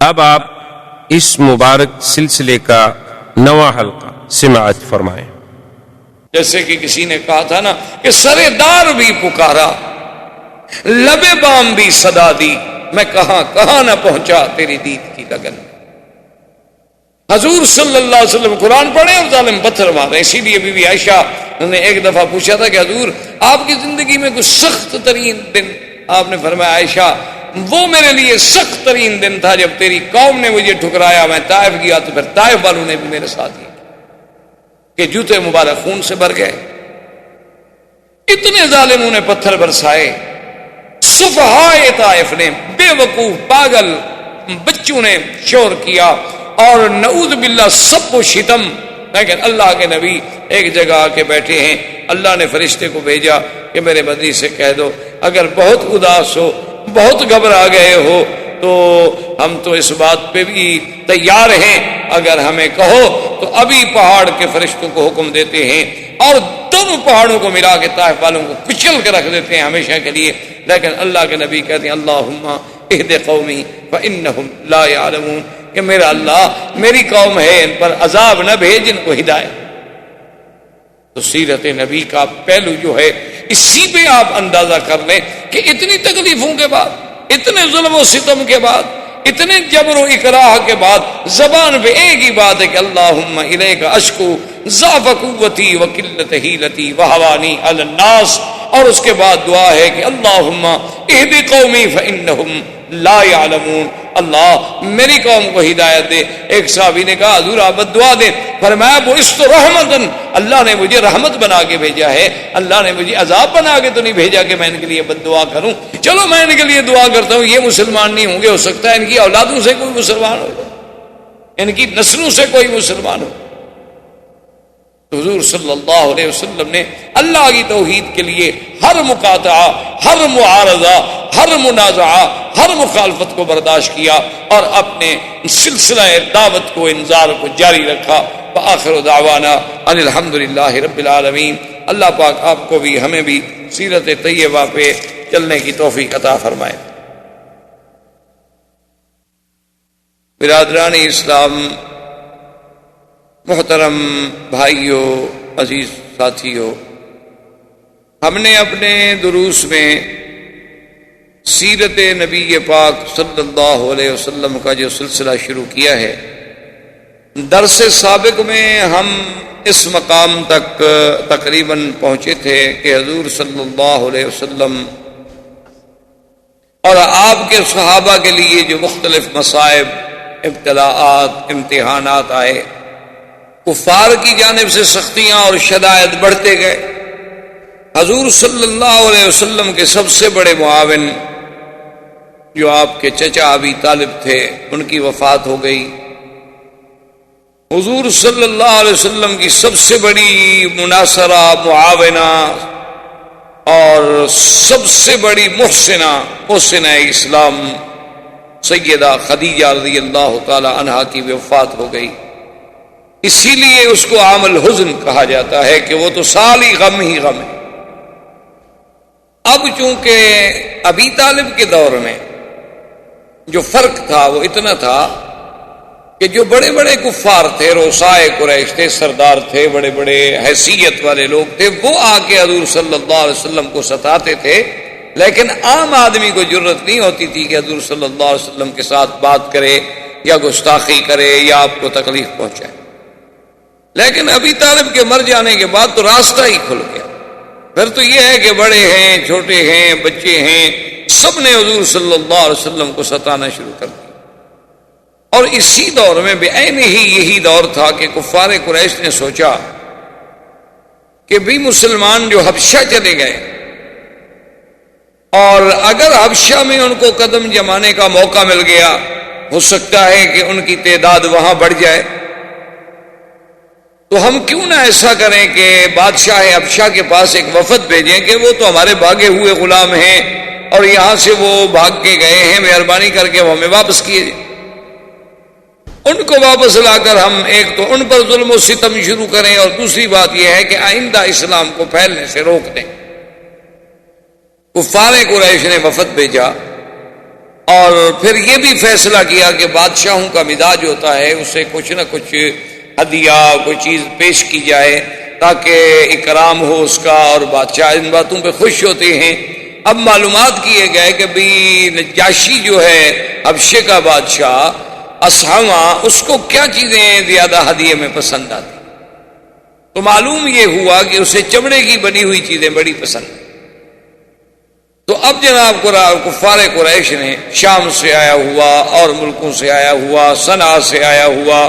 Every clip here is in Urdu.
اب آپ اس مبارک سلسلے کا نواں حلقہ سماعت فرمائیں۔ جیسے کہ کسی نے کہا تھا نا کہ سرے دار بھی پکارا، لبے بام بھی صدا دی، میں کہاں کہاں نہ پہنچا تیری دید کی لگن۔ حضور صلی اللہ علیہ وسلم قرآن پڑھے اور ظالم پتھر مارے۔ اسی لیے بی بی عائشہ نے ایک دفعہ پوچھا تھا کہ حضور آپ کی زندگی میں کوئی سخت ترین دن؟ آپ نے فرمایا عائشہ وہ میرے لیے سخت ترین دن تھا جب تیری قوم نے مجھے ٹھکرایا، میں طائف گیا تو پھر طائف والوں نے بھی میرے ساتھ ہی کہ جوتے مبارک خون سے بھر گئے، اتنے ظالموں نے پتھر برسائے، سفہائے طائف نے، بے وقوف پاگل بچوں نے شور کیا، اور نعوذ باللہ سب کو شتم۔ لیکن اللہ کے نبی ایک جگہ آ کے بیٹھے ہیں، اللہ نے فرشتے کو بھیجا کہ میرے بدی سے کہہ دو اگر بہت اداس ہو، بہت گھبرا گئے ہو تو ہم تو اس بات پہ بھی تیار ہیں، اگر ہمیں کہو تو ابھی پہاڑ کے فرشتوں کو حکم دیتے ہیں اور دونوں پہاڑوں کو ملا کے طائف والوں کو کچل کے رکھ دیتے ہیں ہمیشہ کے لیے۔ لیکن اللہ کے نبی کہتے ہیں اللہم اہد قومی فانہم لا یعلمون، کہ میرا اللہ میری قوم ہے ان پر عذاب نہ بھیج، ان کو ہدایت۔ تو سیرت نبی کا پہلو جو ہے اسی پہ آپ اندازہ کر لیں کہ اتنی تکلیفوں کے بعد، اتنے ظلم و ستم کے بعد، اتنے جبر و اکراہ کے بعد زبان پہ ایک ہی بات ہے کہ اللہم الیک اشکو ضعف قوتی وقلت حیلتی وہوانی علی الناس، اور اس کے بعد دعا ہے کہ اللہم اہد قومی فانہم لا یعلمون، اللہ میری قوم کو ہدایت دے۔ ایک صحابی نے کہا حضور آپ دعا دیں، فرمایا بعثت رحمتن، اللہ نے مجھے رحمت بنا کے بھیجا ہے، اللہ نے مجھے عذاب بنا کے تو نہیں بھیجا کہ میں ان کے لیے بد دعا کروں۔ چلو میں ان کے لیے دعا کرتا ہوں، یہ مسلمان نہیں ہوں گے، ہو سکتا ہے ان کی اولادوں سے کوئی مسلمان ہو، ان کی نسلوں سے کوئی مسلمان ہو۔ حضور صلی اللہ علیہ وسلم نے اللہ کی توحید کے لیے ہر مقاطعہ، ہر معارضہ، ہر منازعہ، ہر مخالفت کو برداشت کیا اور اپنے سلسلہ دعوت کو، انذار کو جاری رکھا۔ وآخر دعوانا ان الحمدللہ رب العالمین۔ اللہ پاک آپ کو بھی ہمیں بھی سیرت طیبہ پہ چلنے کی توفیق عطا فرمائے۔ برادران اسلام، محترم بھائیوں، عزیز ساتھیوں، ہم نے اپنے دروس میں سیرت نبی پاک صلی اللہ علیہ وسلم کا جو سلسلہ شروع کیا ہے، درس سابق میں ہم اس مقام تک تقریباً پہنچے تھے کہ حضور صلی اللہ علیہ وسلم اور آپ کے صحابہ کے لیے جو مختلف مصائب، ابتلاءات، امتحانات آئے، کفار کی جانب سے سختیاں اور شدائد بڑھتے گئے۔ حضور صلی اللہ علیہ وسلم کے سب سے بڑے معاون جو آپ کے چچا ابی طالب تھے، ان کی وفات ہو گئی۔ حضور صلی اللہ علیہ وسلم کی سب سے بڑی مناصرہ، معاونہ اور سب سے بڑی محسنہ اسلام سیدہ خدیجہ رضی اللہ تعالی عنہا کی وفات ہو گئی۔ اسی لیے اس کو عام الحزن کہا جاتا ہے کہ وہ تو سال ہی غم ہے۔ اب چونکہ ابی طالب کے دور میں جو فرق تھا وہ اتنا تھا کہ جو بڑے بڑے کفار تھے، رؤسائے قریش تھے، سردار تھے، بڑے بڑے حیثیت والے لوگ تھے، وہ آ کے حضور صلی اللہ علیہ وسلم کو ستاتے تھے، لیکن عام آدمی کو جرت نہیں ہوتی تھی کہ حضور صلی اللہ علیہ وسلم کے ساتھ بات کرے یا گستاخی کرے یا آپ کو تکلیف پہنچائے۔ لیکن ابی طالب کے مر جانے کے بعد تو راستہ ہی کھل گیا۔ پھر تو یہ ہے کہ بڑے ہیں، چھوٹے ہیں، بچے ہیں، سب نے حضور صلی اللہ علیہ وسلم کو ستانا شروع کر دیا۔ اور اسی دور میں بعین ہی یہی دور تھا کہ کفار قریش نے سوچا کہ بھی مسلمان جو حبشہ چلے گئے اور اگر حبشہ میں ان کو قدم جمانے کا موقع مل گیا، ہو سکتا ہے کہ ان کی تعداد وہاں بڑھ جائے، تو ہم کیوں نہ ایسا کریں کہ بادشاہ حبشہ کے پاس ایک وفد بھیجیں کہ وہ تو ہمارے بھاگے ہوئے غلام ہیں اور یہاں سے وہ بھاگ کے گئے ہیں، مہربانی کر کے وہ ہمیں واپس کیے جائیں۔ ان کو واپس لا کر ہم ایک تو ان پر ظلم و ستم شروع کریں اور دوسری بات یہ ہے کہ آئندہ اسلام کو پھیلنے سے روک دیں۔ کفار قریش نے وفد بھیجا اور پھر یہ بھی فیصلہ کیا کہ بادشاہوں کا مزاج ہوتا ہے اسے کچھ نہ کچھ ہدیہ کوئی چیز پیش کی جائے تاکہ اکرام ہو اس کا، اور بادشاہ ان باتوں پہ خوش ہوتے ہیں۔ اب معلومات کیے گئے کہ بھی نجاشی جو ہے حبشے کا بادشاہ اصحمہ، اس کو کیا چیزیں زیادہ ہدیے میں پسند آتی، تو معلوم یہ ہوا کہ اسے چمڑے کی بنی ہوئی چیزیں بڑی پسند۔ تو اب جناب کفار قریش نے شام سے آیا ہوا اور ملکوں سے آیا ہوا، صنعا سے آیا ہوا،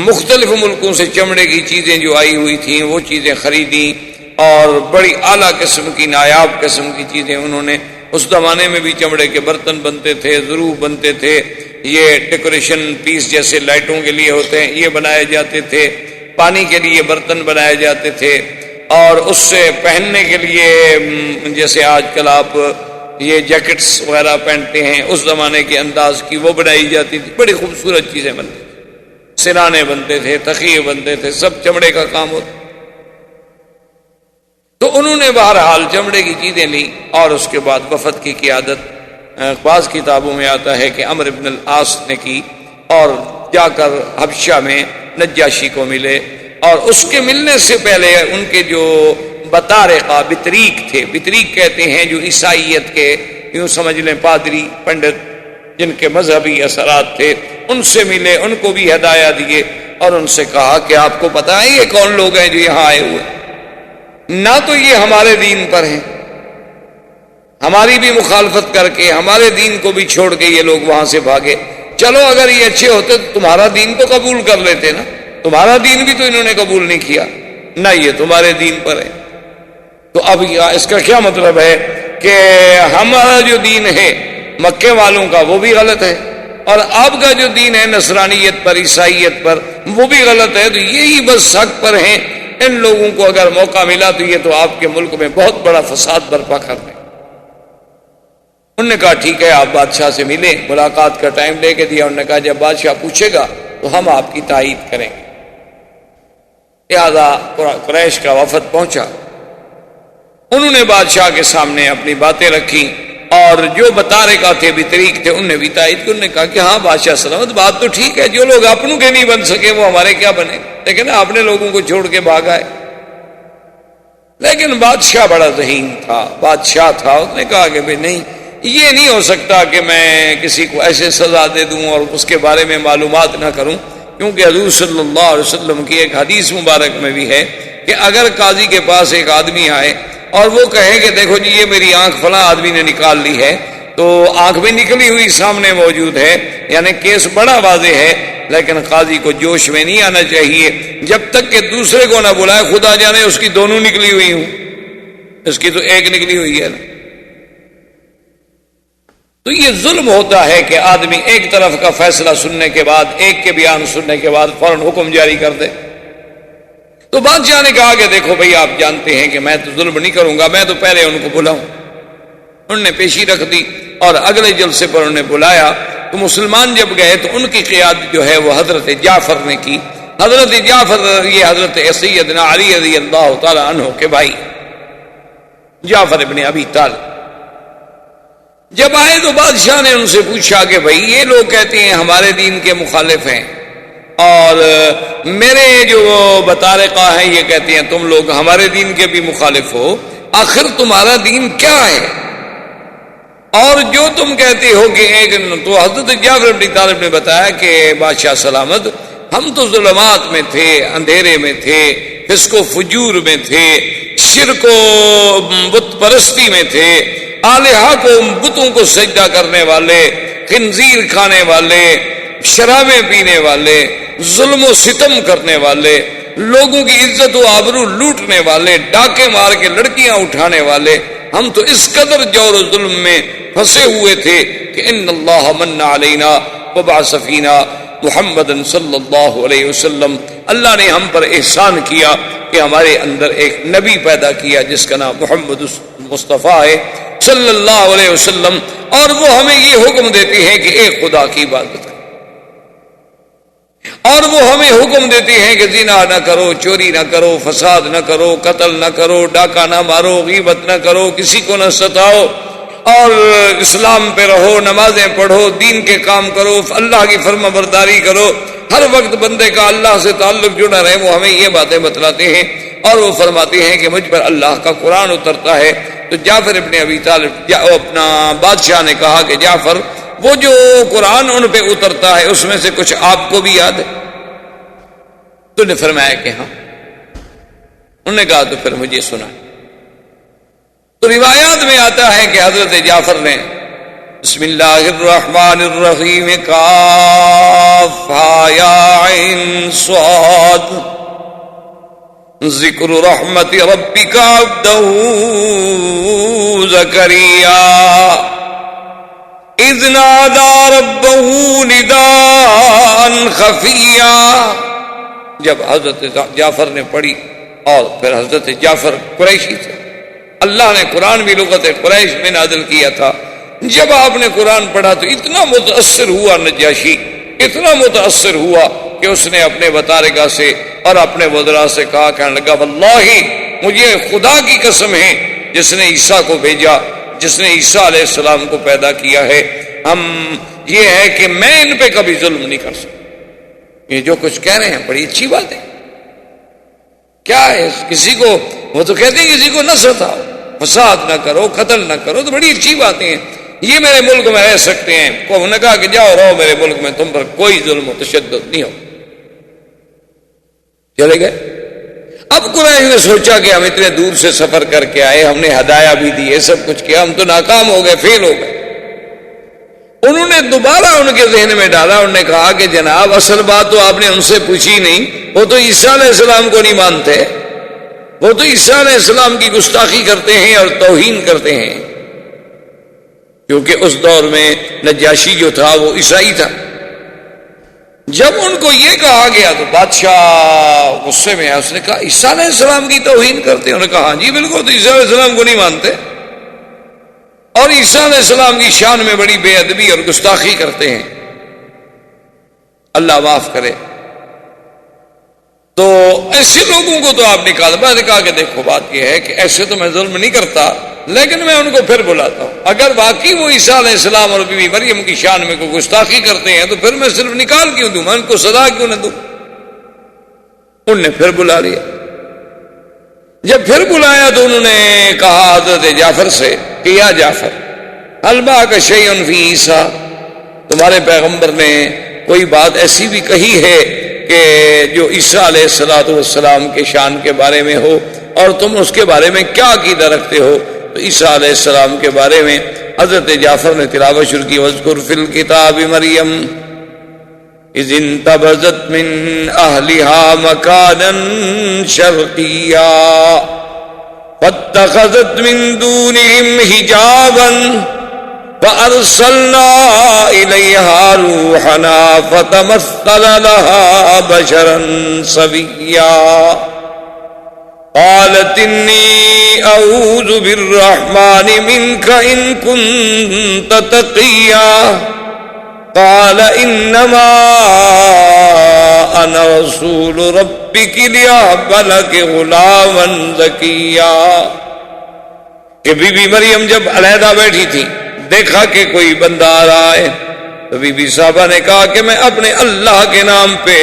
مختلف ملکوں سے چمڑے کی چیزیں جو آئی ہوئی تھیں وہ چیزیں خریدیں، اور بڑی اعلیٰ قسم کی نایاب قسم کی چیزیں انہوں نے۔ اس زمانے میں بھی چمڑے کے برتن بنتے تھے، ضرور بنتے تھے، یہ ڈیکوریشن پیس جیسے لائٹوں کے لیے ہوتے ہیں یہ بنائے جاتے تھے، پانی کے لیے برتن بنائے جاتے تھے، اور اس سے پہننے کے لیے جیسے آج کل آپ یہ جیکٹس وغیرہ پہنتے ہیں اس زمانے کے انداز کی وہ بنائی جاتی تھی، بڑی خوبصورت چیزیں بنتی تھیں، سرانے بنتے تھے، تخیے بنتے تھے، سب چمڑے کا کام ہوتا۔ تو انہوں نے بہرحال چمڑے کی چیزیں لی، اور اس کے بعد وفد کی قیادت بعض کتابوں میں آتا ہے کہ عمرو بن العاص نے کی، اور جا کر حبشہ میں نجاشی کو ملے، اور اس کے ملنے سے پہلے ان کے جو بطارقہ بطریق تھے، بطریق کہتے ہیں جو عیسائیت کے یوں سمجھ لیں پادری پنڈت جن کے مذہبی اثرات تھے، ان سے ملے، ان کو بھی ہدایہ دیے، اور ان سے کہا کہ آپ کو پتہ ہے یہ کون لوگ ہیں جو یہاں آئے ہوئے، نہ تو یہ ہمارے دین پر ہیں، ہماری بھی مخالفت کر کے ہمارے دین کو بھی چھوڑ کے یہ لوگ وہاں سے بھاگے، چلو اگر یہ اچھے ہوتے تو تمہارا دین تو قبول کر لیتے نا، تمہارا دین بھی تو انہوں نے قبول نہیں کیا، نہ یہ تمہارے دین پر ہے۔ تو اب اس کا کیا مطلب ہے کہ ہمارا جو دین ہے مکے والوں کا وہ بھی غلط ہے، اور آپ کا جو دین ہے نصرانیت پر عیسائیت پر وہ بھی غلط ہے، تو یہی بس حق پر ہیں، ان لوگوں کو اگر موقع ملا تو یہ تو آپ کے ملک میں بہت بڑا فساد برپا کر دیں۔ انہوں نے کہا ٹھیک ہے، آپ بادشاہ سے ملیں، ملاقات کا ٹائم لے کے دیا، انہوں نے کہا جب بادشاہ پوچھے گا تو ہم آپ کی تائید کریں گے۔ لہذا قریش کا وفد پہنچا، انہوں نے بادشاہ کے سامنے اپنی باتیں رکھی، اور جو بطارقہ تھے بطریق تھے انہوں نے بھی تائید کی، انہوں نے کہا کہ ہاں بادشاہ سلامت، بات تو ٹھیک ہے، جو لوگ اپنوں کے نہیں بن سکے وہ ہمارے کیا بنے، لیکن اپنے لوگوں کو چھوڑ کے بھاگ آئے۔ لیکن بادشاہ بڑا ذہین تھا، بادشاہ تھا، اس نے کہا کہ بھئی نہیں، یہ نہیں ہو سکتا کہ میں کسی کو ایسے سزا دے دوں اور اس کے بارے میں معلومات نہ کروں، کیونکہ حضور صلی اللہ علیہ وسلم کی ایک حدیث مبارک میں بھی ہے کہ اگر قاضی کے پاس ایک آدمی آئے اور وہ کہے کہ دیکھو جی یہ میری آنکھ فلاں آدمی نے نکال لی ہے، تو آنکھ بھی نکلی ہوئی سامنے موجود ہے، یعنی کیس بڑا واضح ہے، لیکن قاضی کو جوش میں نہیں آنا چاہیے جب تک کہ دوسرے کو نہ بلائے، خدا جانے اس کی دونوں نکلی ہوئی ہوں، اس کی تو ایک نکلی ہوئی ہے نا۔ تو یہ ظلم ہوتا ہے کہ آدمی ایک طرف کا فیصلہ سننے کے بعد، ایک کے بیان سننے کے بعد فوراً حکم جاری کر دے۔ تو بادشاہ نے کہا کہ دیکھو بھئی آپ جانتے ہیں کہ میں تو ظلم نہیں کروں گا، میں تو پہلے ان کو بلاؤں۔ انہوں نے پیشی رکھ دی، اور اگلے جلسے پر انہوں نے بلایا، تو مسلمان جب گئے تو ان کی قیادت جو ہے وہ حضرت جعفر نے کی۔ حضرت جعفر یہ حضرت سیدنا علی رضی اللہ تعالی عنہ کے بھائی جعفر ابن ابی طالب جب آئے تو بادشاہ نے ان سے پوچھا کہ بھئی یہ لوگ کہتے ہیں ہمارے دین کے مخالف ہیں، اور میرے جو بطارقہ ہیں یہ کہتے ہیں تم لوگ ہمارے دین کے بھی مخالف ہو، آخر تمہارا دین کیا ہے؟ اور جو تم کہتے ہو کہ ایک، تو حضرت جعفر بن طالب نے بتایا کہ بادشاہ سلامت، ہم تو ظلمات میں تھے، اندھیرے میں تھے، فسق و فجور میں تھے، شرک و بت پرستی میں تھے، آلہہ کو بتوں کو سجدہ کرنے والے، خنزیر کھانے والے، شرابیں پینے والے، ظلم و ستم کرنے والے، لوگوں کی عزت و آبرو لوٹنے والے، ڈاکے مار کے لڑکیاں اٹھانے والے، ہم تو اس قدر جور و ظلم میں پھنسے ہوئے تھے کہ ان اللہ من علینا وبعث فینا محمد صلی اللہ علیہ وسلم، اللہ نے ہم پر احسان کیا کہ ہمارے اندر ایک نبی پیدا کیا جس کا نام محمد مصطفیٰ ہے صلی اللہ علیہ وسلم، اور وہ ہمیں یہ حکم دیتے ہیں کہ ایک خدا کی عبادت کرو، اور وہ ہمیں حکم دیتے ہیں کہ زنا نہ کرو، چوری نہ کرو، فساد نہ کرو، قتل نہ کرو، ڈاکہ نہ مارو، غیبت نہ کرو، کسی کو نہ ستاؤ، اور اسلام پہ رہو، نمازیں پڑھو، دین کے کام کرو، اللہ کی فرما برداری کرو، ہر وقت بندے کا اللہ سے تعلق جڑا رہے، وہ ہمیں یہ باتیں بتلاتے ہیں اور وہ فرماتے ہیں کہ مجھ پر اللہ کا قرآن اترتا ہے۔ تو جعفر ابن ابی طالب اپنا بادشاہ نے کہا کہ جعفر، وہ جو قرآن ان پہ اترتا ہے اس میں سے کچھ آپ کو بھی یاد ہے؟ تو نے فرمایا کہ ہاں۔ انہوں نے کہا تو پھر مجھے سنا۔ تو روایات میں آتا ہے کہ حضرت جعفر نے بسم اللہ الرحمن الرحیم کاف یا عین صاد ذکر رحمت ربک عبدہ زکریا اذ نادى ربه نداء خفیا۔ جب حضرت جعفر نے پڑھی، اور پھر حضرت جعفر قریشی تھے، اللہ نے قرآن بھی لغت قریش میں نازل کیا تھا، جب آپ نے قرآن پڑھا تو اتنا متاثر ہوا نجاشی، اتنا متاثر ہوا کہ اس نے اپنے بطارکہ سے اور اپنے وزراء سے کہا، کہنے لگا واللہ مجھے خدا کی قسم ہے جس نے عیسیٰ کو بھیجا، جس نے عیسیٰ علیہ السلام کو پیدا کیا ہے، ہم یہ ہے کہ میں ان پہ کبھی ظلم نہیں کر سکتا۔ یہ جو کچھ کہہ رہے ہیں بڑی اچھی بات ہے، کیا ہے کسی کو، وہ تو کہتے ہیں کسی کو نہ ستاؤ، فساد نہ کرو، قتل نہ کرو، تو بڑی اچھی باتیں ہیں، یہ میرے ملک میں رہ سکتے ہیں۔ انہوں نے کہا کہ جاؤ رہو میرے ملک میں، تم پر کوئی ظلم و تشدد نہیں ہو، چلے گئے۔ اب قریش نے سوچا کہ ہم اتنے دور سے سفر کر کے آئے، ہم نے ہدایہ بھی دی، یہ سب کچھ کیا، ہم تو ناکام ہو گئے، فیل ہو گئے۔ انہوں نے دوبارہ ان کے ذہن میں ڈالا، انہوں نے کہا کہ جناب اصل بات تو آپ نے ان سے پوچھی نہیں، وہ تو عیسیٰ علیہ السلام کو نہیں مانتے، وہ تو عیسیٰ علیہ السلام کی گستاخی کرتے ہیں اور توہین کرتے ہیں، کیونکہ اس دور میں نجاشی جو تھا وہ عیسائی تھا۔ جب ان کو یہ کہا گیا تو بادشاہ غصے میں آیا، اس نے کہا عیسیٰ علیہ السلام کی توہین کرتے ہیں؟ انہوں نے کہا ہاں جی بالکل، تو عیسیٰ علیہ السلام کو نہیں مانتے اور عیسیٰ علیہ السلام کی شان میں بڑی بے ادبی اور گستاخی کرتے ہیں، اللہ معاف کرے۔ تو ایسے لوگوں کو تو آپ نکال، میں نے کہا کہ دیکھو بات یہ ہے کہ ایسے تو میں ظلم نہیں کرتا، لیکن میں ان کو پھر بلاتا ہوں، اگر واقعی وہ عیسیٰ علیہ السلام اور بی بی مریم کی شان میں کوئی گستاخی کرتے ہیں تو پھر میں صرف نکال کیوں دوں، میں ان کو سزا کیوں نہ دوں؟ انہوں نے پھر بلا لیا۔ جب پھر بلایا تو انہوں نے کہا حضرت جعفر سے کہ یا جعفر هل معك شيء في عیسیٰ، تمہارے پیغمبر نے کوئی بات ایسی بھی کہی ہے کہ جو عیسیٰ علیہ السلام کے شان کے بارے میں ہو، اور تم اس کے بارے میں کیا عقیدہ رکھتے ہو؟ تو عیسیٰ علیہ السلام کے بارے میں حضرت جعفر نے تلاوت شروع کی، وَاذْكُرْ فِي الْكِتَابِ مَرْيَمَ إِذِ انتبذت من أهلها مكانا شرقيا فاتخذت من دونهم حجابا فأرسلنا إليها روحنا فتمثل لها بشرا سويا قالت إني أعوذ بالرحمن منك إن كنت تقيا قال انما انا رسول ربك ليهب لك غلاما زكيا۔ کہ بی بی مریم جب علیحدہ بیٹھی تھی، دیکھا کہ کوئی بندہ آ رہا ہے، تو بی بی صاحبہ نے کہا کہ میں اپنے اللہ کے نام پہ،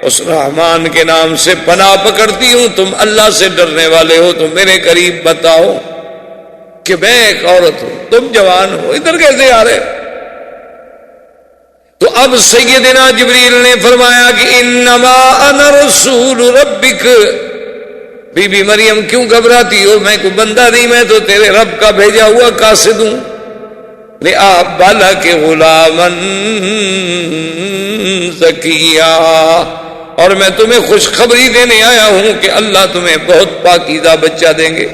اس رحمان کے نام سے پناہ پکڑتی ہوں، تم اللہ سے ڈرنے والے ہو تو میرے قریب بتاؤ کہ میں ایک عورت ہوں، تم جوان ہو، ادھر کیسے آ رہے؟ تو اب سیدنا جبریل نے فرمایا کہ انما انا رسول ربک، بی بی مریم کیوں گھبراتی ہو، میں کوئی بندہ نہیں، میں تو تیرے رب کا بھیجا ہوا قاصد ہوں، لِأَهْبَ لَكِ غُلَامًا زَكِيًّا، اور میں تمہیں خوشخبری دینے آیا ہوں کہ اللہ تمہیں بہت پاکیزہ بچہ دیں گے۔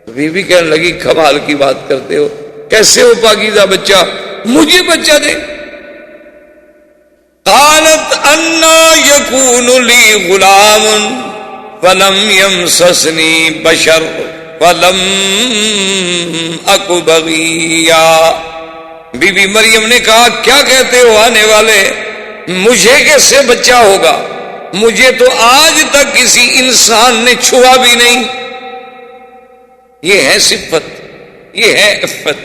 بی بی کہنے لگی کمال کی بات کرتے ہو، کیسے ہو پاکیزہ بچہ، مجھے بچہ دے؟ قالت انا یکون لی غلام ولم یمسسنی بشر ولم اک بغیا۔ بی بی مریم نے کہا کیا کہتے ہو آنے والے، مجھے کیسے بچہ ہوگا، مجھے تو آج تک کسی انسان نے چھوا بھی نہیں۔ یہ ہے صفت، یہ ہے عفت،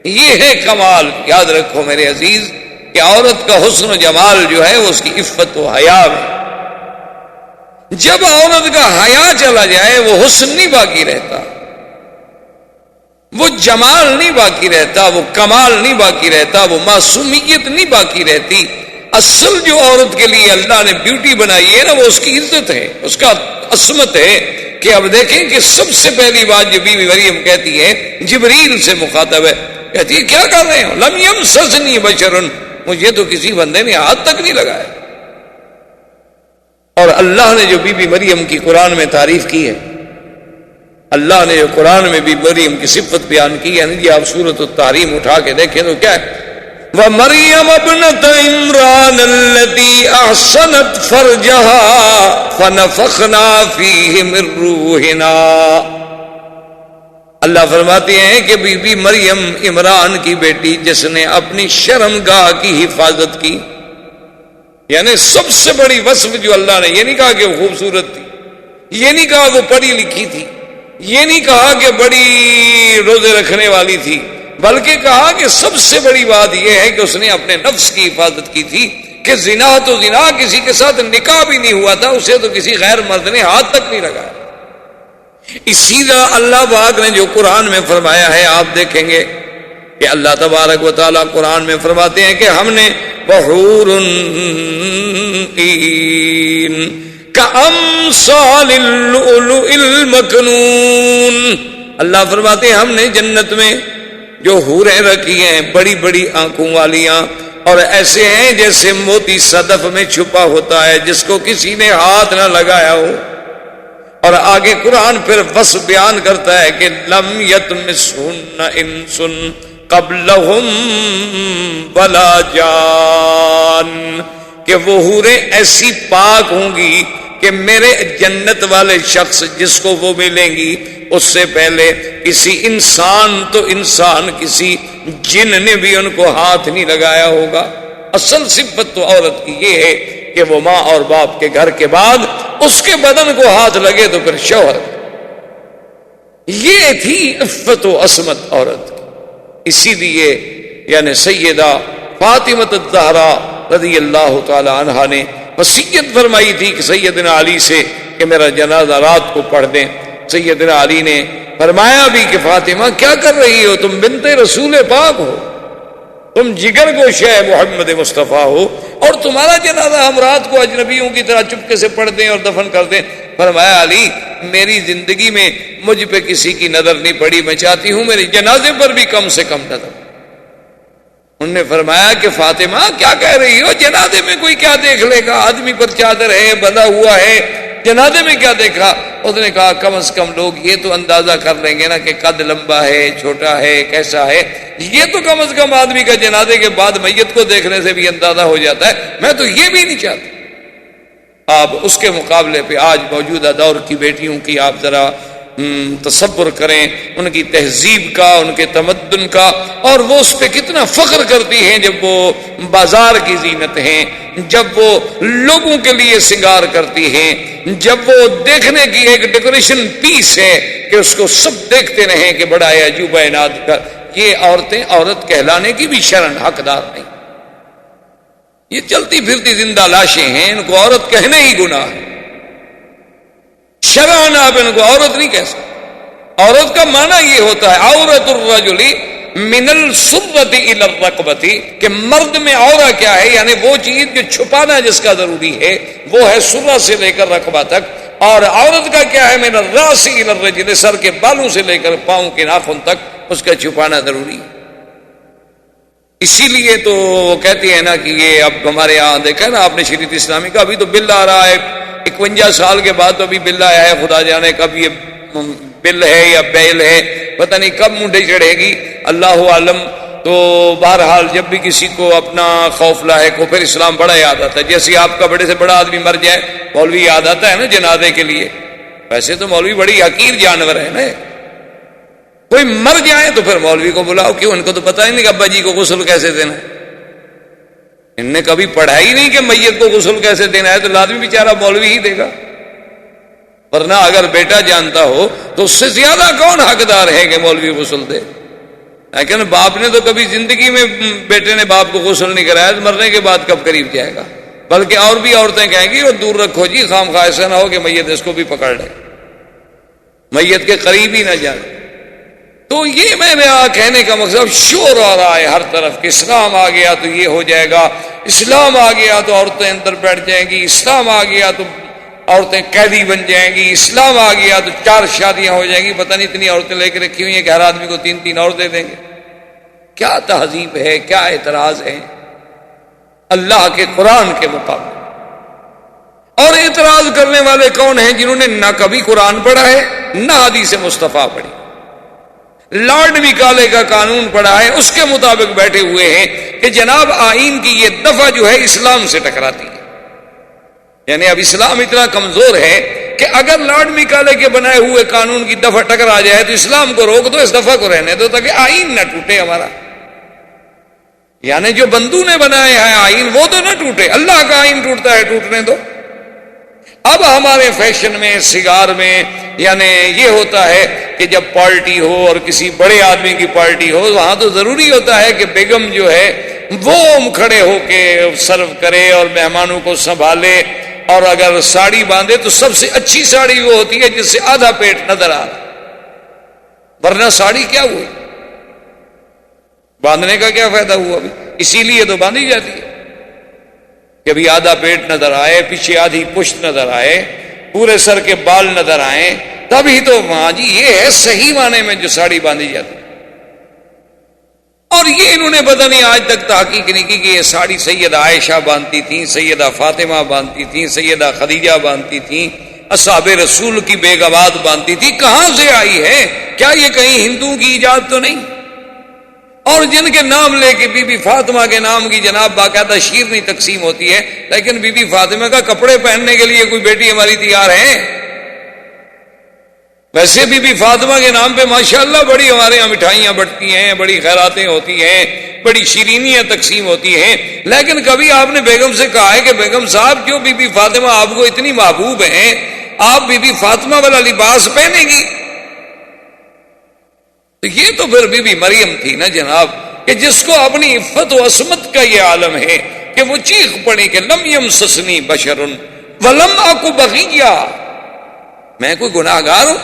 یہ ہے کمال. یاد رکھو میرے عزیز کہ عورت کا حسن و جمال جو ہے وہ اس کی عفت و حیا ہے. جب عورت کا حیا چلا جائے وہ حسن نہیں باقی رہتا، وہ جمال نہیں باقی رہتا، وہ کمال نہیں باقی رہتا، وہ معصومیت نہیں باقی رہتی. اصل جو عورت کے لیے اللہ نے بیوٹی بنائی ہے نا، وہ اس کی عزت ہے، اس کا عصمت ہے. کہ اب دیکھیں کہ سب سے پہلی بات جو بی بی مریم کہتی ہے، جبریل سے مخاطب ہے، کہتی ہے کیا کر رہے ہو؟ لم یمسسنی بشر، مجھے تو کسی بندے نے ہاتھ تک نہیں لگایا. اور اللہ نے جو بی بی مریم کی قرآن میں تعریف کی ہے، اللہ نے جو قرآن میں بی بی مریم کی صفت بیان کی ہے نا جی، آپ سورۃ التحریم اٹھا کے دیکھیں تو کیا ہے؟ وَمَرْيَمَ ابْنَتَ عِمْرَانَ الَّتِي أَحْصَنَتْ فَرْجَهَا فَنَفَخْنَا فِيهِ مِن رُّوحِنَا. اللہ فرماتے ہیں کہ بی بی مریم عمران کی بیٹی جس نے اپنی شرمگاہ کی حفاظت کی، یعنی سب سے بڑی وصف جو اللہ نے، یہ نہیں کہا کہ وہ خوبصورت تھی، یہ نہیں کہا وہ پڑھی لکھی تھی، یہ نہیں کہا کہ بڑی روزے رکھنے والی تھی، بلکہ کہا کہ سب سے بڑی بات یہ ہے کہ اس نے اپنے نفس کی حفاظت کی تھی. کہ زنا تو زنا، کسی کے ساتھ نکاح بھی نہیں ہوا تھا، اسے تو کسی غیر مرد نے ہاتھ تک نہیں لگایا. اسی طرح اللہ پاک نے جو قرآن میں فرمایا ہے، آپ دیکھیں گے کہ اللہ تبارک و تعالیٰ قرآن میں فرماتے ہیں کہ ہم نے وحور کأمثال اللؤلؤ المکنون، اللہ فرماتے ہیں ہم نے جنت میں جو حوریں رکھی ہیں بڑی بڑی آنکھوں والیاں، اور ایسے ہیں جیسے موتی صدف میں چھپا ہوتا ہے جس کو کسی نے ہاتھ نہ لگایا ہو. اور آگے قرآن پھر وصف بیان کرتا ہے کہ لم یطمثہن انس قبلہم ولا جان، کہ وہ حوریں ایسی پاک ہوں گی کہ میرے جنت والے شخص جس کو وہ ملیں گی اس سے پہلے کسی انسان تو انسان، کسی جن نے بھی ان کو ہاتھ نہیں لگایا ہوگا. اصل صفت تو عورت کی یہ ہے کہ وہ ماں اور باپ کے گھر کے بعد اس کے بدن کو ہاتھ لگے تو پھر شوہر. یہ تھی عفت و عصمت عورت کی. اسی لیے یعنی سیدہ فاطمہ الزہرا رضی اللہ تعالی عنہا نے وصیت فرمائی تھی کہ سیدنا علی سے کہ میرا جنازہ رات کو پڑھ دیں. سیدنا علی نے فرمایا بھی کہ فاطمہ کیا کر رہی ہو، تم بنت رسول پاک ہو، تم جگر گوشہ محمد مصطفیٰ ہو، اور تمہارا جنازہ ہم رات کو اجنبیوں کی طرح چپکے سے پڑھ دیں اور دفن کر دیں. فرمایا علی میری زندگی میں مجھ پہ کسی کی نظر نہیں پڑی، میں چاہتی ہوں میرے جنازے پر بھی کم سے کم نظر. انہوں نے فرمایا کہ فاطمہ کیا کہہ رہی ہو، جنازے میں کوئی کیا دیکھ لے گا، آدمی پر چادر ہے بندھا ہوا ہے، جنازے میں کیا دیکھا. اس نے کہا کم از کم لوگ یہ تو اندازہ کر لیں گے نا کہ قد لمبا ہے چھوٹا ہے کیسا ہے، یہ تو کم از کم آدمی کا جنازے کے بعد میت کو دیکھنے سے بھی اندازہ ہو جاتا ہے. میں تو یہ بھی نہیں چاہتا. آپ اس کے مقابلے پہ آج موجودہ دور کی بیٹیوں کی آپ ذرا تصور کریں، ان کی تہذیب کا، ان کے تمدن کا، اور وہ اس پہ کتنا فخر کرتی ہیں جب وہ بازار کی زینت ہیں، جب وہ لوگوں کے لیے سنگار کرتی ہیں، جب وہ دیکھنے کی ایک ڈیکوریشن پیس ہے کہ اس کو سب دیکھتے رہیں کہ بڑا ہے عجوبہ عناد کر. یہ عورتیں عورت کہلانے کی بھی شرن حقدار نہیں. یہ چلتی پھرتی زندہ لاشیں ہیں، ان کو عورت کہنے ہی گناہ ہے. شرعاً آپ ان کو عورت نہیں کہہ سکتے. عورت کا معنی یہ ہوتا ہے عورت الرجل من السرۃ الی الرکبۃ، کہ مرد میں عورت کیا ہے، یعنی وہ چیز جو چھپانا جس کا ضروری ہے وہ ہے سرہ سے لے کر رقبہ تک، اور عورت کا کیا ہے من الراس الی الرجل، سر کے بالوں سے لے کر پاؤں کے ناخن تک اس کا چھپانا ضروری ہے. اسی لیے تو وہ کہتی ہے نا کہ یہ اب ہمارے یہاں دیکھا نا آپ نے شریعت اسلامی کا، ابھی تو بل آ رہا ہے 51 سال کے بعد، تو ابھی بل آیا ہے، خدا جانے کب یہ بل ہے یا بیل ہے، پتہ نہیں کب منڈے چڑھے گی، اللہ عالم. تو بہرحال جب بھی کسی کو اپنا خوف لاحق ہو پھر اسلام بڑا یاد آتا ہے. جیسے آپ کا بڑے سے بڑا آدمی مر جائے مولوی یاد آتا ہے نا جنازے کے لیے. ویسے تو مولوی بڑی حقیر جانور ہے نا، کوئی مر جائے تو پھر مولوی کو بلاؤ. کیوں؟ ان کو تو پتہ ہی نہیں کہ ابا جی کو غسل کیسے دینا ہے. ان نے کبھی پڑھا ہی نہیں کہ میت کو غسل کیسے دینا ہے، تو لازمی بیچارہ مولوی ہی دے گا. ورنہ اگر بیٹا جانتا ہو تو اس سے زیادہ کون حقدار ہے کہ مولوی غسل دے؟ لیکن باپ نے تو کبھی زندگی میں بیٹے نے باپ کو غسل نہیں کرایا، تو مرنے کے بعد کب قریب جائے گا؟ بلکہ اور بھی عورتیں کہیں گی وہ دور رکھو جی، خام خواہ ایسا نہ ہو کہ میت اس کو بھی پکڑ لے، میت کے قریب ہی نہ جائے۔ تو یہ میں کہنے کا مقصد، شور آ رہا ہے ہر طرف کہ اسلام آ گیا تو یہ ہو جائے گا، اسلام آ گیا تو عورتیں اندر بیٹھ جائیں گی، اسلام آ گیا تو عورتیں قیدی بن جائیں گی، اسلام آ گیا تو 4 شادیاں ہو جائیں گی۔ پتہ نہیں اتنی عورتیں لے کے رکھی ہوئی ہیں کہ ہر آدمی کو 3 اور دے دیں گے۔ کیا تہذیب ہے، کیا اعتراض ہے اللہ کے قرآن کے مقابلے؟ اور اعتراض کرنے والے کون ہیں؟ جنہوں نے نہ کبھی قرآن پڑھا ہے نہ حدیث مصطفیٰ پڑھی، لارڈ میکالے کا قانون پڑھا ہے، اس کے مطابق بیٹھے ہوئے ہیں کہ جناب آئین کی یہ دفعہ جو ہے اسلام سے ٹکراتی ہے۔ یعنی اب اسلام اتنا کمزور ہے کہ اگر لارڈ میکالے کے بنائے ہوئے قانون کی دفعہ ٹکرا جائے تو اسلام کو روک دو، اس دفعہ کو رہنے دو تاکہ آئین نہ ٹوٹے ہمارا۔ یعنی جو بندو نے بنایا ہے آئین وہ تو نہ ٹوٹے، اللہ کا آئین ٹوٹتا ہے، ٹوٹنے دو۔ اب ہمارے فیشن میں، سگار میں یعنی یہ ہوتا ہے کہ جب پارٹی ہو اور کسی بڑے آدمی کی پارٹی ہو، وہاں تو ضروری ہوتا ہے کہ بیگم جو ہے وہ کھڑے ہو کے سرو کرے اور مہمانوں کو سنبھالے، اور اگر ساڑی باندھے تو سب سے اچھی ساڑی وہ ہوتی ہے جس سے آدھا پیٹ نظر آ رہا، ورنہ ساڑی کیا ہوئی؟ باندھنے کا کیا فائدہ ہوا؟ ابھی اسی لیے تو باندھی جاتی ہے کہ ابھی آدھا پیٹ نظر آئے، پیچھے آدھی پشت نظر آئے، پورے سر کے بال نظر آئے، تبھی تو ہاں جی یہ ہے صحیح معنی میں جو ساڑی باندھی جاتی ہے۔ اور یہ انہوں نے پتہ نہیں آج تک تحقیق نہیں کی کہ یہ ساڑی سیدہ عائشہ باندھتی تھیں، سیدہ فاطمہ باندھتی تھیں، سیدہ خدیجہ باندھتی تھیں، اصحاب رسول کی بیگمات باندھتی تھی، کہاں سے آئی ہے؟ کیا یہ کہیں ہندوؤں کی ایجاد تو نہیں؟ اور جن کے نام لے کے بی بی فاطمہ کے نام کی جناب باقاعدہ شیرنی تقسیم ہوتی ہے، لیکن بی بی فاطمہ کا کپڑے پہننے کے لیے کوئی بیٹی ہماری تیار ہے؟ ویسے بی بی فاطمہ کے نام پہ ماشاءاللہ بڑی ہمارے یہاں مٹھائیاں بٹتی ہیں، بڑی خیراتیں ہوتی ہیں، بڑی شیرینیاں تقسیم ہوتی ہیں، لیکن کبھی آپ نے بیگم سے کہا ہے کہ بیگم صاحب جو بی بی فاطمہ آپ کو اتنی محبوب ہیں، آپ بی بی فاطمہ والا لباس پہنیں گی؟ تو یہ تو پھر بی بی مریم تھی نا جناب، کہ جس کو اپنی عفت و عصمت کا یہ عالم ہے کہ وہ چیخ پڑی کہ لم یمسسنی بشر ولم اکو بغیہ، میں کوئی گناہ گار ہوں،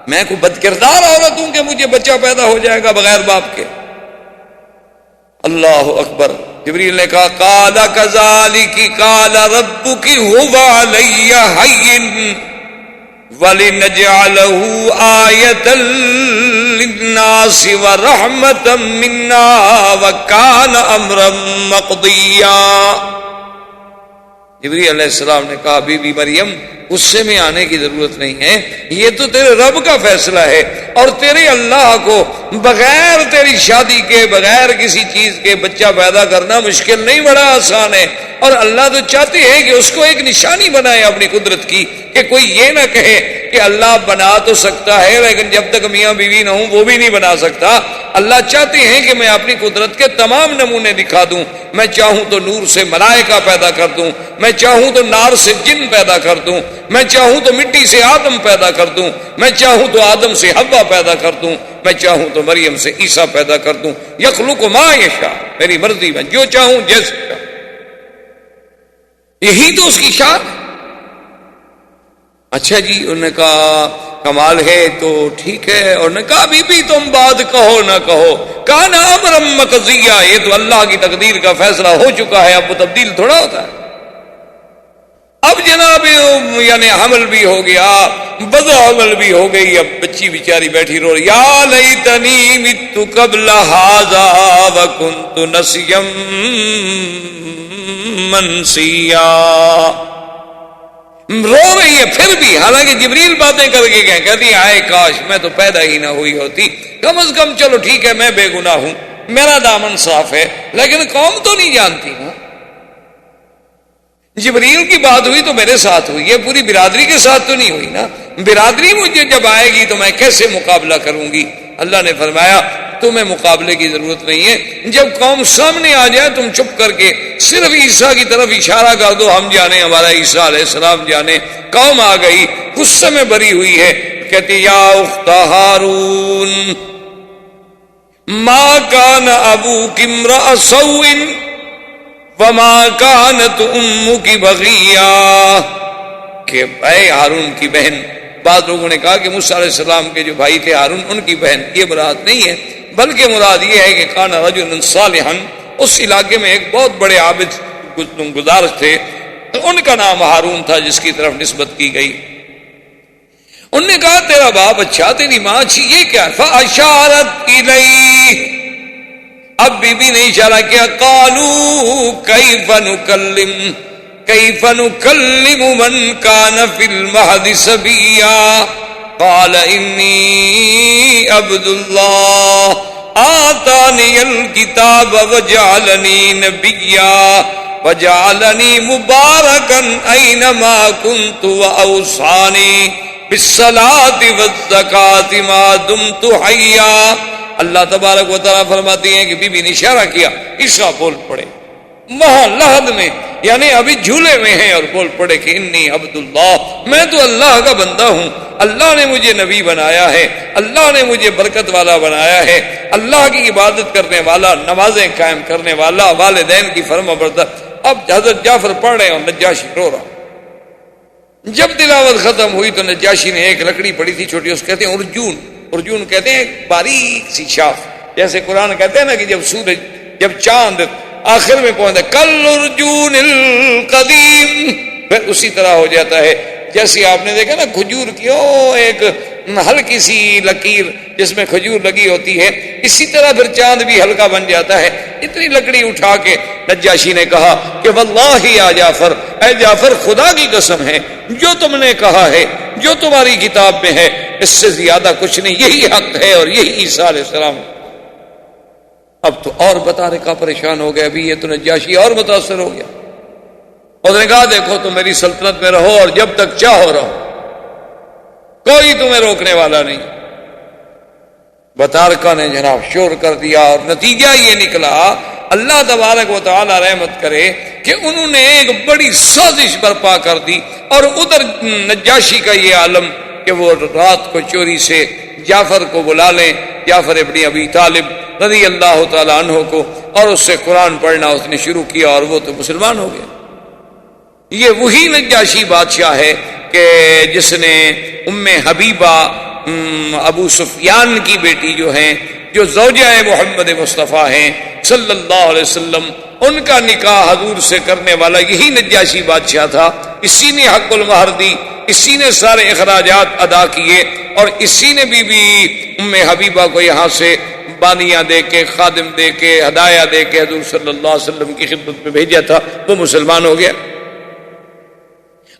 میں کوئی بد کردار عورت ہوں کہ مجھے بچہ پیدا ہو جائے گا بغیر باپ کے؟ اللہ اکبر۔ جبریل نے کہا قال کذالک قال ربک هو علی ہین وَلِنَجْعَلَهُ آیَةً لِلنَّاسِ وَرَحْمَةً مِنَّا وَكَانَ أَمْرًا مَقْضِيًّا۔ جبریل علیہ السلام نے کہا بی بی مریم غصے میں آنے کی ضرورت نہیں ہے، یہ تو تیرے رب کا فیصلہ ہے، اور تیرے اللہ کو بغیر تیری شادی کے، بغیر کسی چیز کے بچہ پیدا کرنا مشکل نہیں، بڑا آسان ہے۔ اور اللہ تو چاہتے ہیں کہ اس کو ایک نشانی بنائے اپنی قدرت کی، کہ کوئی یہ نہ کہے کہ اللہ بنا تو سکتا ہے لیکن جب تک میاں بیوی نہ ہوں وہ بھی نہیں بنا سکتا۔ اللہ چاہتے ہیں کہ میں اپنی قدرت کے تمام نمونے دکھا دوں، میں چاہوں تو نور سے ملائکہ پیدا کر دوں، میں چاہوں تو نار سے جن پیدا کر دوں، میں چاہوں تو مٹی سے آدم پیدا کر دوں، میں چاہوں تو آدم سے حوا پیدا کر دوں، میں چاہوں تو مریم سے عیسیٰ پیدا کر دوں۔ یخلق ما یشاء، میری مرضی میں جو چاہوں جیسے چاہوں، یہی تو اس کی شان۔ اچھا جی، انہوں نے کہا کمال ہے تو ٹھیک ہے، اور نے کہا بی بی تم بات کہو نہ کہو، کان امرا مقضیہ، یہ تو اللہ کی تقدیر کا فیصلہ ہو چکا ہے، اب وہ تبدیل تھوڑا ہوتا ہے۔ اب جناب یعنی حمل بھی ہو گیا، بد حمل بھی ہو گئی، اب بچی بیچاری بیٹھی رو رہی، یا لیتنی مت قبل ھذا وکنت نسیا منسیا، رو رہی ہے پھر بھی، حالانکہ جبریل باتیں کر کے گئے، کہتی آئے کاش میں تو پیدا ہی نہ ہوئی ہوتی، کم از کم چلو ٹھیک ہے میں بے گناہ ہوں، میرا دامن صاف ہے، لیکن قوم تو نہیں جانتی نا، جبریل کی بات ہوئی تو میرے ساتھ ہوئی ہے، پوری برادری کے ساتھ تو نہیں ہوئی نا، برادری مجھے جب آئے گی تو میں کیسے مقابلہ کروں گی؟ اللہ نے فرمایا تمہیں مقابلے کی ضرورت نہیں ہے، جب قوم سامنے آ جائے تم چپ کر کے صرف عیسیٰ کی طرف اشارہ کر دو، ہم جانے ہمارا عیسیٰ علیہ السلام جانے۔ قوم آ گئی، غصے میں بھری ہوئی ہے. کہتی یا اخت ہارون ما کان ابوک امرأ سوء وما کانت امک بغیا. کہ اے ہارون کی بہن، بعض لوگوں نے کہا کہ موسیٰ علیہ السلام کے جو بھائی تھے ہارون ان کی بہن، یہ مراد نہیں ہے، بلکہ مراد یہ ہے کہ کان رجل صالحا، اس علاقے میں ایک بہت بڑے عابد گزار تھے، ان کا نام ہارون تھا جس کی طرف نسبت کی گئی. انہوں نے کہا تیرا باپ اچھا، تیری ماں اچھی، یہ کیا؟ فاشارت الیہ، اب بی بی نے اشارہ کیا. قالوا کیف نکلم من کان فی المہد صبیا قال انی عبد اللہ آتانی الکتاب وجعلنی نبیا وجعلنی مبارکا اینما کنت واوصانی بالصلاۃ والزکاۃ ما دمت حیا. اللہ تبارک و تعالیٰ فرماتی ہیں کہ بی بی نے اشارہ کیا، عیسیٰ بول پڑے وہاں لحد میں، یعنی ابھی جھولے میں ہیں، اور بول پڑے کہ انی عبداللہ، میں تو اللہ کا بندہ ہوں، اللہ نے مجھے نبی بنایا ہے، اللہ نے مجھے برکت والا بنایا ہے، اللہ کی عبادت کرنے والا، نمازیں قائم کرنے والا، والدین کی فرما بردار. اب حضرت جعفر پڑھ رہے اور نجاشی رو رہا. جب تلاوت ختم ہوئی تو نجاشی نے ایک لکڑی پڑی تھی چھوٹی، اس کہتے ہیں ارجون، ارجون کہتے ہیں ایک باریک سی شاخ، جیسے قرآن کہتے ہیں نا کہ جب چاند آخر میں پہنچتا کل ارجون القدیم، پھر اسی طرح ہو جاتا ہے. جیسے آپ نے دیکھا نا کھجور کی ایک ہلکی سی لکیر جس میں کھجور لگی ہوتی ہے، اسی طرح پھر چاند بھی ہلکا بن جاتا ہے. اتنی لکڑی اٹھا کے نجاشی نے کہا کہ واللہ یا جعفر، اے جعفر خدا کی قسم ہے، جو تم نے کہا ہے، جو تمہاری کتاب میں ہے، اس سے زیادہ کچھ نہیں، یہی حق ہے اور یہی عیسیٰ علیہ السلام. اب تو اور بتا رکھا پریشان ہو گیا، ابھی یہ تو نجاشی اور متاثر ہو گیا. اس نے کہا دیکھو تم میری سلطنت میں رہو اور جب تک چاہو رہو، کوئی تمہیں روکنے والا نہیں. بطارکہ نے جناب شور کر دیا، اور نتیجہ یہ نکلا، اللہ تبارک و تعالی رحمت کرے کہ انہوں نے ایک بڑی سازش برپا کر دی. اور ادھر نجاشی کا یہ عالم کہ وہ رات کو چوری سے جعفر کو بلا لیں، جعفر ابن ابی طالب رضی اللہ تعالی عنہ کو، اور اس سے قرآن پڑھنا اس نے شروع کیا، اور وہ تو مسلمان ہو گیا. یہ وہی نجاشی بادشاہ ہے کہ جس نے ام حبیبہ ابو سفیان کی بیٹی جو ہیں، جو زوجہ محمد مصطفیٰ ہیں صلی اللہ علیہ وسلم، ان کا نکاح حضور سے کرنے والا یہی نجاشی بادشاہ تھا. اسی نے حق المہر دی، اسی نے سارے اخراجات ادا کیے، اور اسی نے بی بی ام حبیبہ کو یہاں سے بانیاں دے کے، خادم دے کے، ہدایہ دے کے حضور صلی اللہ علیہ وسلم کی خدمت میں بھیجا تھا. وہ مسلمان ہو گیا.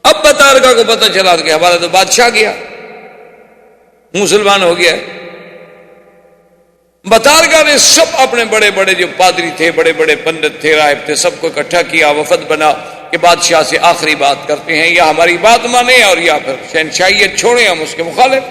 اب بطارکہ کو پتہ چلا کہ ہمارا تو بادشاہ گیا، مسلمان ہو گیا. بطارکہ نے سب اپنے بڑے بڑے جو پادری تھے، بڑے بڑے پنڈت تھے، راہب تھے، سب کو اکٹھا کیا، وفد بنا کہ بادشاہ سے آخری بات کرتے ہیں، یا ہماری بات مانے اور یا پھر شہنشاہیت چھوڑیں، ہم اس کے مخالف.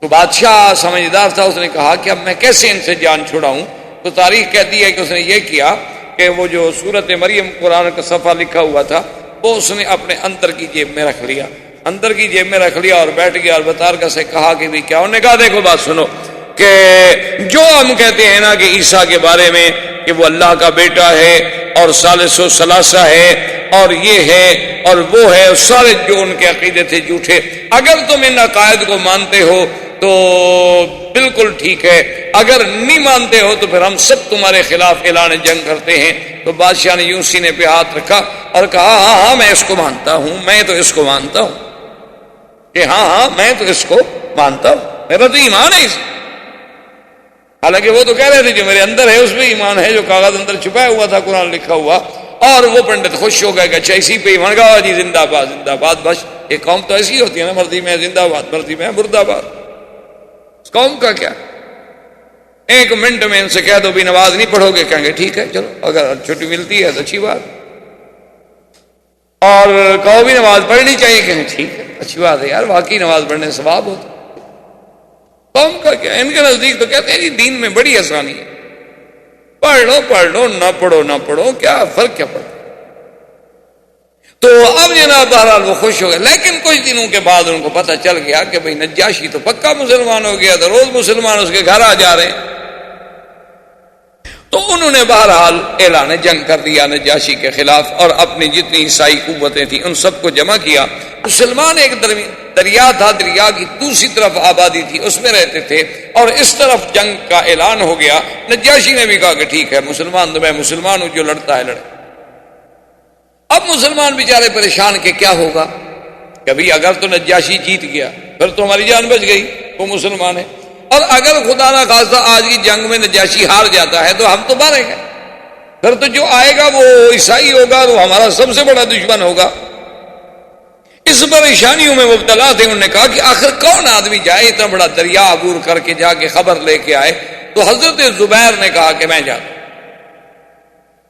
تو بادشاہ سمجھدار تھا، اس نے کہا کہ اب میں کیسے ان سے جان چھڑاؤں. تو تاریخ کہتی ہے کہ اس نے یہ کیا کہ وہ جو سورت مریم قرآن کا صفحہ لکھا ہوا تھا وہ اس نے اپنے اندر کی جیب میں رکھ لیا، اندر کی جیب میں رکھ لیا اور بیٹھ گیا. اور بطارکہ سے کہا کہ بھی کیا؟ انہوں نے کہا دیکھو بات سنو، کہ جو ہم کہتے ہیں نا کہ عیسیٰ کے بارے میں کہ وہ اللہ کا بیٹا ہے اور ثالث و ثلاثہ ہے اور یہ ہے اور وہ ہے، سارے جو ان کے عقیدے تھے جھوٹے. اگر تم ان عقائد کو مانتے ہو تو بالکل ٹھیک ہے، اگر نہیں مانتے ہو تو پھر ہم سب تمہارے خلاف اعلان جنگ کرتے ہیں. تو بادشاہ نے یوں سینے پہ ہاتھ رکھا اور کہا ہاں ہاں میں اس کو مانتا ہوں، میں تو اس کو مانتا ہوں، کہ ہاں ہاں میں تو اس کو مانتا ہوں، میرا تو ایمان ہے اس. حالانکہ وہ تو کہہ رہے تھے جو میرے اندر ہے اس پہ ایمان ہے، جو کاغذ اندر چھپایا ہوا تھا قرآن لکھا ہوا. اور وہ پنڈت خوش ہو گئے کہ اچھا اسی پہ ایمان گا جی، زندہ باد زندہ باد. بس یہ قوم تو ایسی ہوتی ہے نا، مرضی میں زندہ باد، مرضی میں مردہ باد. اس قوم کا کیا، ایک منٹ میں ان سے کہہ دو بھی نماز نہیں پڑھو گے، کہیں گے ٹھیک ہے چلو، اگر چھٹی ملتی ہے تو اچھی بات، اور کہو بھی نماز پڑھنی چاہیے، کہیں ٹھیک ہے اچھی بات ہے یار، واقعی نماز پڑھنے سے ثواب ہوتا. قوم کا کیا، ان کے نزدیک تو کہتے ہیں جی دین میں بڑی آسانی ہے، پڑھ لو نہ پڑھو نہ پڑھو، کیا فرق کیا پڑتا. تو اب جناب بہرحال وہ خوش ہو گئے، لیکن کچھ دنوں کے بعد ان کو پتہ چل گیا کہ بھئی نجاشی تو پکا مسلمان ہو گیا، تو روز مسلمان اس کے گھر آ جا رہے ہیں۔ تو انہوں نے بہرحال اعلان جنگ کر دیا نجاشی کے خلاف، اور اپنی جتنی عیسائی قوتیں تھیں ان سب کو جمع کیا۔ مسلمان ایک دریا تھا، دریا کی دوسری طرف آبادی تھی، اس میں رہتے تھے، اور اس طرف جنگ کا اعلان ہو گیا۔ نجاشی نے بھی کہا کہ ٹھیک ہے، مسلمان تو میں مسلمان ہوں، جو لڑتا ہے لڑے۔ اب مسلمان بیچارے پریشان کہ کیا ہوگا، کبھی اگر تو نجاشی جیت گیا پھر تو ہماری جان بچ گئی، وہ مسلمان ہے، اور اگر خدا نہ خواستہ آج کی جنگ میں نجاشی ہار جاتا ہے تو ہم تو ماریں گے، پھر تو جو آئے گا وہ عیسائی ہوگا، وہ ہمارا سب سے بڑا دشمن ہوگا۔ اس پریشانیوں میں مبتلا تھے۔ انہوں نے کہا کہ آخر کون آدمی جائے اتنا بڑا دریا عبور کر کے جا کے خبر لے کے آئے؟ تو حضرت زبیر نے کہا کہ میں جاتا۔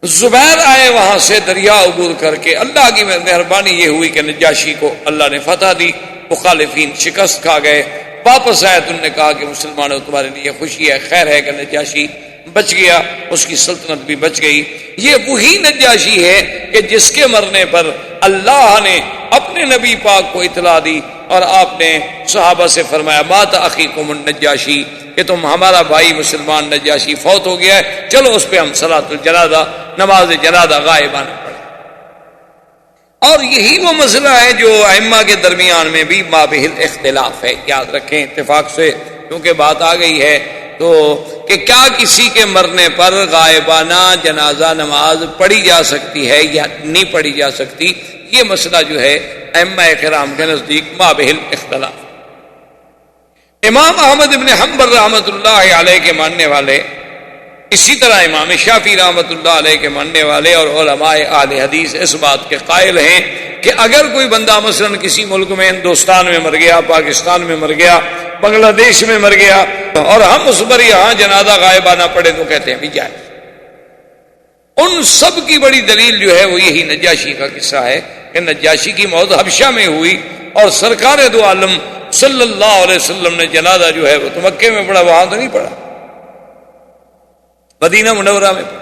زبیر آئے وہاں سے دریا عبور کر کے۔ اللہ کی مہربانی یہ ہوئی کہ نجاشی کو اللہ نے فتح دی، مخالفین شکست کھا گئے، واپس آئے۔ تو انہوں نے کہا کہ مسلمانوں تمہارے لیے خوشی ہے، خیر ہے کہ نجاشی بچ گیا، اس کی سلطنت بھی بچ گئی۔ یہ وہی نجاشی ہے کہ جس کے مرنے پر اللہ نے اپنے نبی پاک کو اطلاع دی، اور آپ نے صحابہ سے فرمایا مات اخیکم النجاشی، کہ تم ہمارا بھائی مسلمان نجاشی فوت ہو گیا ہے، چلو اس پہ ہم صلاۃ الجنازہ، نماز جنازہ غائبانہ پڑھیں۔ اور یہی وہ مسئلہ ہے جو ائمہ کے درمیان میں بھی مابہل اختلاف ہے، یاد رکھیں اتفاق سے، کیونکہ بات آ گئی ہے تو کہ کیا کسی کے مرنے پر غائبانہ جنازہ نماز پڑھی جا سکتی ہے یا نہیں پڑھی جا سکتی، یہ مسئلہ جو ہے ائمہ کرام کے نزدیک مابہل اختلاف۔ امام احمد بن حنبل رحمۃ اللہ علیہ کے ماننے والے، اسی طرح امام شافعی رحمۃ اللہ علیہ کے ماننے والے اور علماء اہل حدیث اس بات کے قائل ہیں کہ اگر کوئی بندہ مثلا کسی ملک میں، ہندوستان میں مر گیا، پاکستان میں مر گیا، بنگلہ دیش میں مر گیا، اور ہم اس پر یہاں جنازہ غائبانہ پڑھے تو کہتے ہیں بھی جائے۔ ان سب کی بڑی دلیل جو ہے وہ یہی نجاشی کا قصہ ہے کہ نجاشی کی موت حبشہ میں ہوئی، اور سرکار دو عالم صلی اللہ علیہ وسلم نے جنازہ جو ہے وہ تو مکے میں پڑھا، وہاں تو نہیں پڑھا، مدینہ منورہ میں پڑھا۔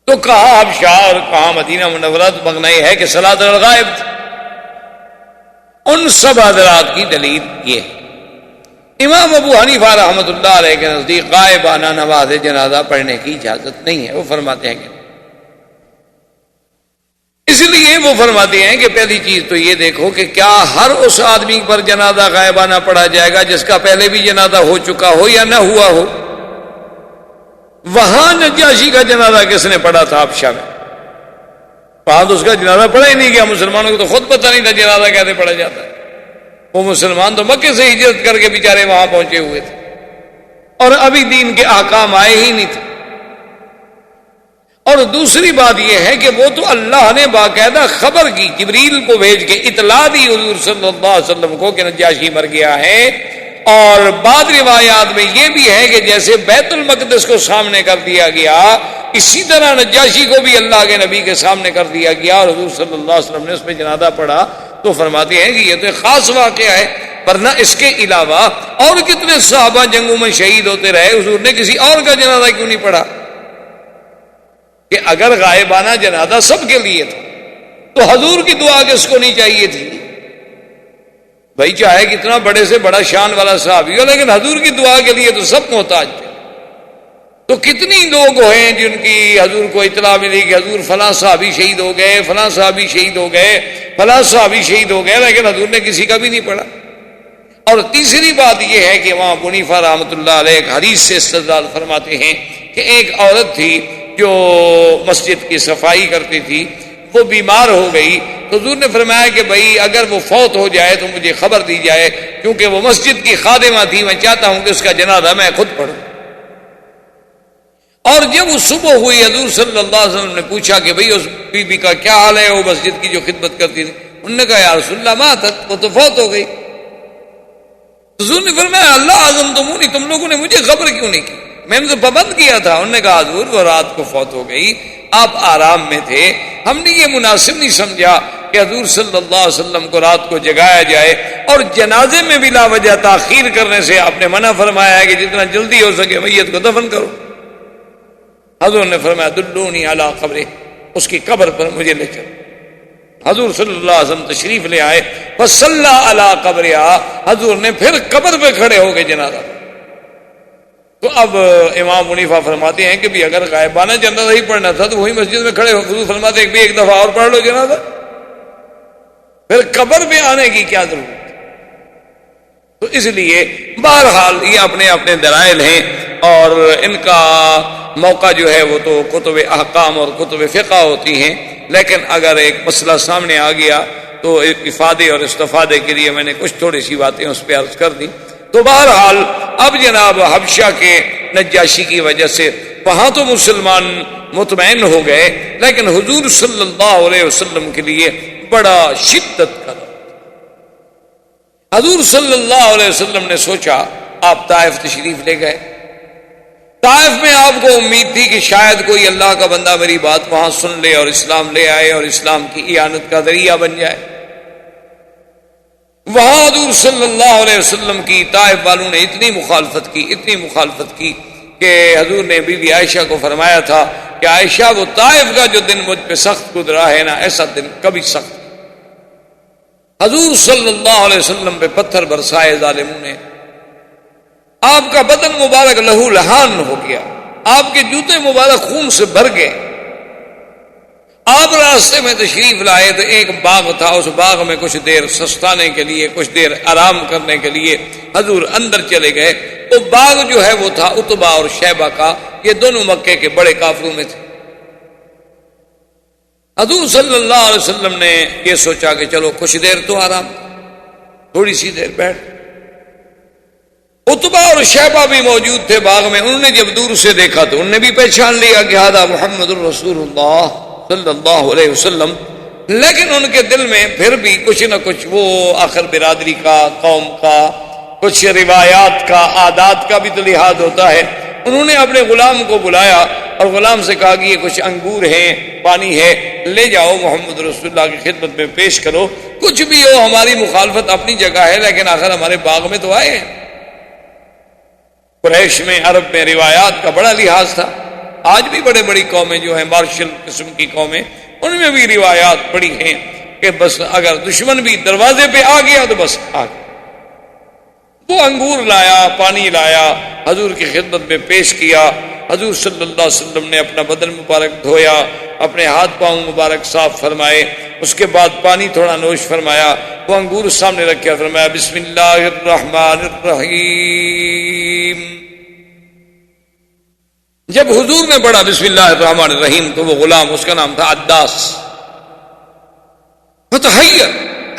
تو کہاں حبشہ اور کہاں مدینہ منورہ، تو مغنہ یہ ہے کہ صلاۃ الغائب تھی۔ ان سب حضرات کی دلیل یہ ہے۔ امام ابو حنیفہ رحمۃ اللہ علیہ کے نزدیک غائبانہ نماز جنازہ پڑھنے کی اجازت نہیں ہے، وہ فرماتے ہیں کہ اس لیے وہ فرماتے ہیں کہ پہلی چیز تو یہ دیکھو کہ کیا ہر اس آدمی پر جنازہ غائبانہ پڑھا جائے گا جس کا پہلے بھی جنازہ ہو چکا ہو یا نہ ہوا ہو؟ وہاں نجاشی کا جنازہ کس نے پڑھا تھا؟ حبشہ میں، وہاں تو اس کا جنازہ پڑھا ہی نہیں گیا، مسلمانوں کو تو خود پتہ نہیں تھا جنازہ کیسے پڑھا جاتا ہے۔ وہ مسلمان تو مکے سے ہجرت کر کے بیچارے وہاں پہنچے ہوئے تھے، اور ابھی دین کے احکام آئے ہی نہیں تھے۔ اور دوسری بات یہ ہے کہ وہ تو اللہ نے باقاعدہ خبر کی، جبریل کو بھیج کے اطلاع دی حضور صلی اللہ علیہ وسلم کو کہ نجاشی مر گیا ہے۔ اور بعض روایات میں یہ بھی ہے کہ جیسے بیت المقدس کو سامنے کر دیا گیا، اسی طرح نجاشی کو بھی اللہ کے نبی کے سامنے کر دیا گیا، اور حضور صلی اللہ علیہ وسلم نے اس پہ جنازہ پڑھا۔ تو فرماتے ہیں کہ یہ تو ایک خاص واقعہ ہے، ورنہ اس کے علاوہ اور کتنے صحابہ جنگوں میں شہید ہوتے رہے، حضور نے کسی اور کا جنازہ کیوں نہیں پڑھا؟ کہ اگر غائبانہ جنازہ سب کے لیے تھا تو حضور کی دعا کس کو نہیں چاہیے تھی؟ بھائی چاہے کتنا بڑے سے بڑا شان والا صحابی ہو، لیکن حضور کی دعا کے لیے تو سب محتاج تھے۔ تو کتنی لوگ ہیں جن کی حضور کو اطلاع ملی کہ حضور فلاں صحابی شہید ہو گئے، فلاں صحابی شہید ہو گئے، فلاں صحابی شہید ہو گئے، لیکن حضور نے کسی کا بھی نہیں پڑھا۔ اور تیسری بات یہ ہے کہ امام ابو حنیفہ رحمۃ اللہ علیہ ایک حدیث سے استدلال فرماتے ہیں کہ ایک عورت تھی جو مسجد کی صفائی کرتی تھی، وہ بیمار ہو گئی، تو حضور نے فرمایا کہ بھائی اگر وہ فوت ہو جائے تو مجھے خبر دی جائے، کیونکہ وہ مسجد کی خادمہ تھی، میں چاہتا ہوں کہ اس کا جنازہ میں خود پڑھوں۔ اور جب وہ صبح ہوئی، حضور صلی اللہ علیہ وسلم نے پوچھا کہ بھئی اس بی بی کا کیا حال ہے، وہ مسجد کی جو خدمت کرتی تھی؟ انہوں نے کہا یا رسول اللہ ماتت، وہ تو فوت ہو گئی۔ حضور نے فرمایا اللہ اعظم تمونی، تم لوگوں نے مجھے خبر کیوں نہیں کی؟ میں نے تو پابند کیا تھا۔ انہوں نے کہا حضور وہ رات کو فوت ہو گئی، آپ آرام میں تھے، ہم نے یہ مناسب نہیں سمجھا کہ حضور صلی اللہ علیہ وسلم کو رات کو جگایا جائے، اور جنازے میں بلا وجہ تاخیر کرنے سے آپ نے منع فرمایا ہے کہ جتنا جلدی ہو سکے میت کو دفن کرو۔ حضور نے فرمایا دلونی علی قبرہ، اس کی قبر پر مجھے لے چلو۔ حضور صلی اللہ علیہ وسلم تشریف لے آئے، فصلی علی قبرہا، حضور نے پھر قبر پہ کھڑے ہو گئے جنازہ۔ تو اب امام حنیفہ فرماتے ہیں کہ بھی اگر غائبانہ جنازہ ہی پڑھنا تھا تو وہی مسجد میں کھڑے ہو، حضور فرماتے ہیں کہ ایک دفعہ اور پڑھ لو جنازہ، پھر قبر پہ آنے کی کیا ضرورت۔ تو اس لیے بہرحال یہ اپنے اپنے دلائل ہیں، اور ان کا موقع جو ہے وہ تو کتب احکام اور کتب فقہ ہوتی ہیں، لیکن اگر ایک مسئلہ سامنے آ گیا تو افادے اور استفادے کے لیے میں نے کچھ تھوڑی سی باتیں اس پہ عرض کر دی۔ تو بہرحال اب جناب حبشہ کے نجاشی کی وجہ سے وہاں تو مسلمان مطمئن ہو گئے، لیکن حضور صلی اللہ علیہ وسلم کے لیے بڑا شدت کا دور۔ حضور صلی اللہ علیہ وسلم نے سوچا، آپ طائف تشریف لے گئے، طائف میں آپ کو امید تھی کہ شاید کوئی اللہ کا بندہ میری بات وہاں سن لے اور اسلام لے آئے اور اسلام کی اعانت کا ذریعہ بن جائے۔ وہاں حضور صلی اللہ علیہ وسلم کی طائف والوں نے اتنی مخالفت کی کہ حضور نے بی بی عائشہ کو فرمایا تھا کہ عائشہ وہ طائف کا جو دن مجھ پہ سخت گزرا ہے نا، ایسا دن کبھی سخت۔ حضور صلی اللہ علیہ وسلم پہ پتھر برسائے ظالموں نے، آپ کا بدن مبارک لہو لہان ہو گیا، آپ کے جوتے مبارک خون سے بھر گئے۔ آپ راستے میں تشریف لائے تو ایک باغ تھا، اس باغ میں کچھ دیر سستانے کے لیے، کچھ دیر آرام کرنے کے لیے حضور اندر چلے گئے۔ وہ باغ جو ہے وہ تھا عتبہ اور شیبہ کا، یہ دونوں مکے کے بڑے کافروں میں تھے۔ حضور صلی اللہ علیہ وسلم نے یہ سوچا کہ چلو کچھ دیر تو آرام، تھوڑی سی دیر بیٹھ۔ عتبہ اور شیبہ بھی موجود تھے باغ میں، انہوں نے جب دور سے دیکھا تو انہوں نے بھی پہچان لیا کہ ہذا محمد الرسول اللہ صلی اللہ علیہ وسلم، لیکن ان کے دل میں پھر بھی کچھ نہ کچھ، وہ آخر برادری کا، قوم کا، کچھ روایات کا، عادات کا بھی تو لحاظ ہوتا ہے۔ انہوں نے اپنے غلام کو بلایا اور غلام سے کہا کہ یہ کچھ انگور ہیں، پانی ہے، لے جاؤ محمد رسول اللہ کی خدمت میں پیش کرو، کچھ بھی ہو ہماری مخالفت اپنی جگہ ہے لیکن آخر ہمارے باغ میں تو آئے ہیں۔ قریش میں، عرب میں روایات کا بڑا لحاظ تھا، آج بھی بڑے بڑی قومیں جو ہیں مارشل قسم کی قومیں، ان میں بھی روایات پڑی ہیں کہ بس اگر دشمن بھی دروازے پہ آ گیا تو بس آ گیا۔ وہ انگور لایا، پانی لایا، حضور کی خدمت میں پیش کیا۔ حضور صلی اللہ علیہ وسلم نے اپنا بدن مبارک دھویا، اپنے ہاتھ پاؤں مبارک صاف فرمائے، اس کے بعد پانی تھوڑا نوش فرمایا، وہ انگور سامنے رکھا، فرمایا بسم اللہ الرحمن الرحیم۔ جب حضور نے پڑھا بسم اللہ الرحمن الرحیم تو وہ غلام، اس کا نام تھا عداس، فتحیر،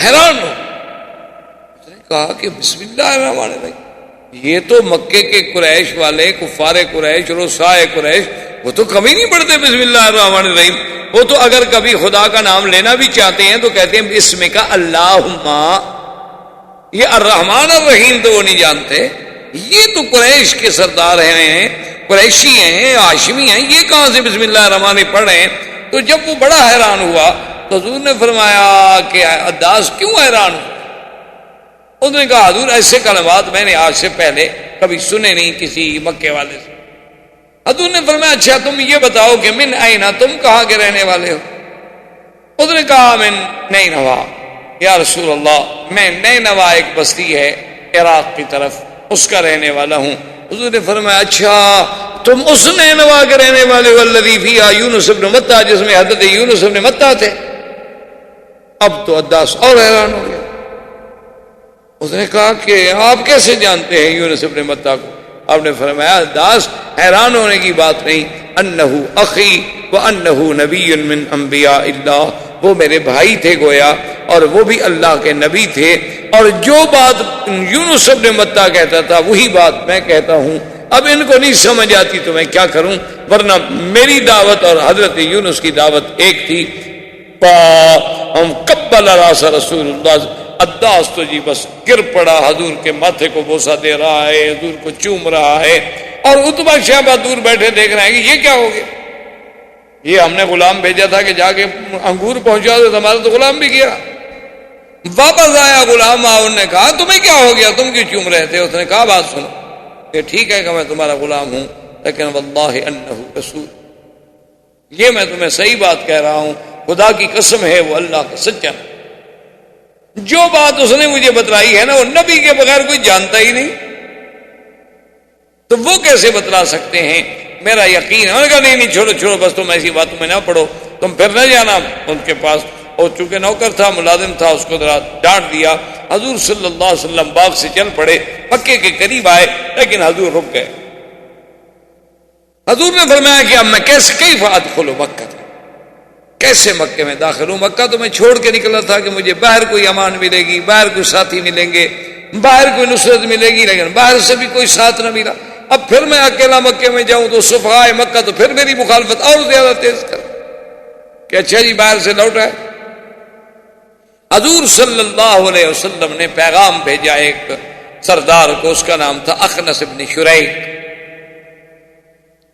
حیران ہو، اس نے کہا کہ بسم اللہ الرحمن الرحیم، یہ تو مکے کے قریش والے، کفار قریش، رؤسائے قریش، وہ تو کبھی نہیں پڑھتے بسم اللہ الرحمن الرحیم۔ وہ تو اگر کبھی خدا کا نام لینا بھی چاہتے ہیں تو کہتے ہیں بسم کا اللہم، یہ الرحمن الرحیم تو وہ نہیں جانتے۔ یہ تو قریش کے سردار ہیں، قریشی ہیں، ہاشمی ہیں، یہ کہاں سے بسم اللہ الرحمن الرحیم پڑھ رہے ہیں؟ تو جب وہ بڑا حیران ہوا تو حضور نے فرمایا کہ عداس کیوں حیران ہو؟ اس نے کہا حضور ایسے کلمات میں نے آج سے پہلے کبھی سنے نہیں کسی مکے والے سے۔ حضور نے فرمایا اچھا تم یہ بتاؤ کہ من اینا، تم کہاں کے رہنے والے ہو؟ اس نے کہا من نینوا، یا رسول اللہ میں نینوا ایک بستی ہے عراق کی طرف، اس کا رہنے والا ہوں۔ حضور نے فرمایا اچھا تم اس نینوا کے رہنے والے ہو الذی فیہا یونس بن متیٰ، جس میں حضرت یونس بن متیٰ تھے۔ اب تو عداس اور حیران ہو گیا، اس نے کہا کہ آپ کیسے جانتے ہیں یونس بن متیٰ کو؟ آپ نے فرمایا عداس حیران ہونے کی بات نہیں، انہو اخی وانہو نبی من انبیاء اللہ، وہ میرے بھائی تھے گویا اور وہ بھی اللہ کے نبی تھے، اور جو بات یونس بن متیٰ کہتا تھا وہی بات میں کہتا ہوں۔ اب ان کو نہیں سمجھ آتی تو میں کیا کروں، ورنہ میری دعوت اور حضرت یونس کی دعوت ایک تھی۔ ہم قبل راس رسول اللہ، عداس تو جی بس گر پڑا، حضور کے ماتھے کو بوسہ دے رہا ہے، حضور کو چوم رہا ہے، اور عتبہ شیبہ دور بیٹھے دیکھ رہے ہیں کہ یہ کیا ہو گیا؟ یہ ہم نے غلام بھیجا تھا کہ جا کے انگور پہنچا دو، ہمارا تو غلام بھی گیا۔ واپس آیا غلام، انہوں نے کہا تمہیں کیا ہو گیا، تم کیوں چوم رہے تھے؟ اس نے کہا بات سنو، یہ ٹھیک ہے کہ میں تمہارا غلام ہوں، لیکن واللہ انہ رسول، یہ میں تمہیں صحیح بات کہہ رہا ہوں خدا کی قسم ہے وہ اللہ کا سچا نبی۔ جو بات اس نے مجھے بتلائی ہے نا، وہ نبی کے بغیر کوئی جانتا ہی نہیں، تو وہ کیسے بتلا سکتے ہیں؟ میرا یقین ہے۔ انہوں نے کہا نہیں چھوڑو بس، تم ایسی باتوں میں نہ پڑو، تم پھر نہ جانا ان کے پاس۔ اور چونکہ نوکر تھا، ملازم تھا، اس کو ذرا ڈانٹ دیا۔ حضور صلی اللہ علیہ وسلم باغ سے چل پڑے، مکے کے قریب آئے، لیکن حضور رک گئے۔ حضور نے فرمایا کہ اب میں کیف ادخل مکہ، کیسے مکے میں داخل ہوں؟ مکہ تو میں چھوڑ کے نکلا تھا کہ مجھے باہر کوئی امان ملے گی، باہر کوئی ساتھی ملیں گے، باہر کوئی نصرت ملے گی، لیکن باہر سے بھی کوئی ساتھ نہ ملا۔ اب پھر میں اکیلا مکے میں جاؤں تو صفحائے مکہ تو پھر میری مخالفت اور زیادہ تیز کر کہ اچھا جی باہر سے لوٹا ہے۔ حضور صلی اللہ علیہ وسلم نے پیغام بھیجا ایک سردار کو، اس کا نام تھا اخنس ابن شریک۔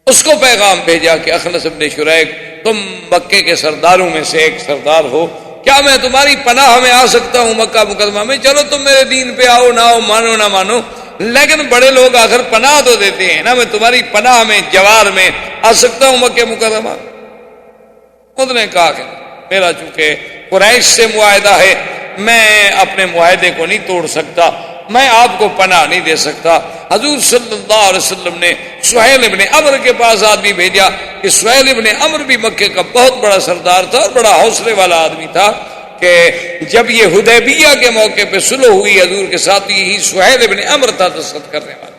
اس کو پیغام بھیجا کہ اخنس ابن شریک، تم مکے کے سرداروں میں سے ایک سردار ہو، کیا میں تمہاری پناہ میں آ سکتا ہوں مکہ مکرمہ میں؟ چلو تم میرے دین پہ آؤ نہ آؤ، مانو نہ مانو، لیکن بڑے لوگ آخر پناہ تو دیتے ہیں نا، میں تمہاری پناہ میں جوار میں آ سکتا ہوں مکہ مکرمہ؟ خود نے کہا کہ میرا چونکہ قریش سے معاہدہ ہے، میں اپنے معاہدے کو نہیں توڑ سکتا، میں آپ کو پناہ نہیں دے سکتا۔ حضور صلی اللہ علیہ وسلم نے سہیل ابن عمر کے پاس آدمی بھیجا کہ سہیل ابن عمر بھی مکے کا بہت بڑا سردار تھا اور بڑا حوصلے والا آدمی تھا، کہ جب یہ حدیبیہ کے موقع پہ صلح ہوئی حضور کے ساتھ، یہی سہیل ابن عمر تھا دستخط کرنے والا،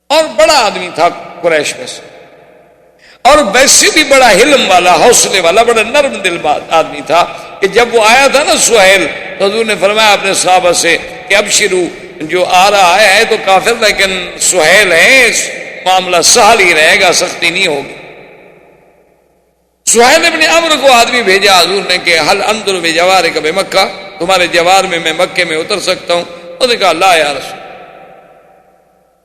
اور بڑا آدمی تھا قریش میں سے، اور ویسے بھی بڑا حلم والا، حوصلے والا، بڑا نرم دل آدمی تھا، کہ جب وہ آیا تھا نا سہیل، تو حضور نے فرمایا اپنے صحابہ سے کہ ابشرو، جو آ رہا ہے تو کافر لیکن سہیل ہے، معاملہ سہل ہی رہے گا، سختی نہیں ہوگی۔ سہیل ابن عمرو کو آدمی بھیجا حضور نے کہ حل انظر بجوارک بمکہ، تمہارے جوار میں مکے میں اتر سکتا ہوں؟ انہوں نے کہا لا یا رسول،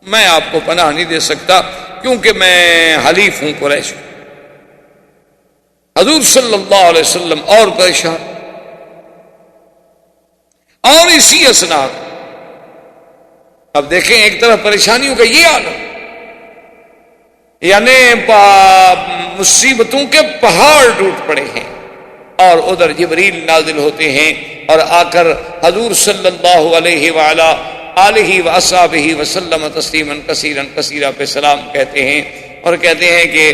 میں آپ کو پناہ نہیں دے سکتا کیونکہ میں حلیف ہوں قریش۔ حضور صلی اللہ علیہ وسلم اور پریشان، اور اسی اسنا اب دیکھیں ایک طرف پریشانیوں کا یہ عالم، یعنی مصیبتوں کے پہاڑ ٹوٹ پڑے ہیں، اور ادھر جبریل نازل ہوتے ہیں اور آ کر حضور صلی اللہ علیہ وآلہ آلہ واصحابہ وسلم تسلیما کثیرا کثیرا پہ سلام کہتے ہیں، اور کہتے ہیں کہ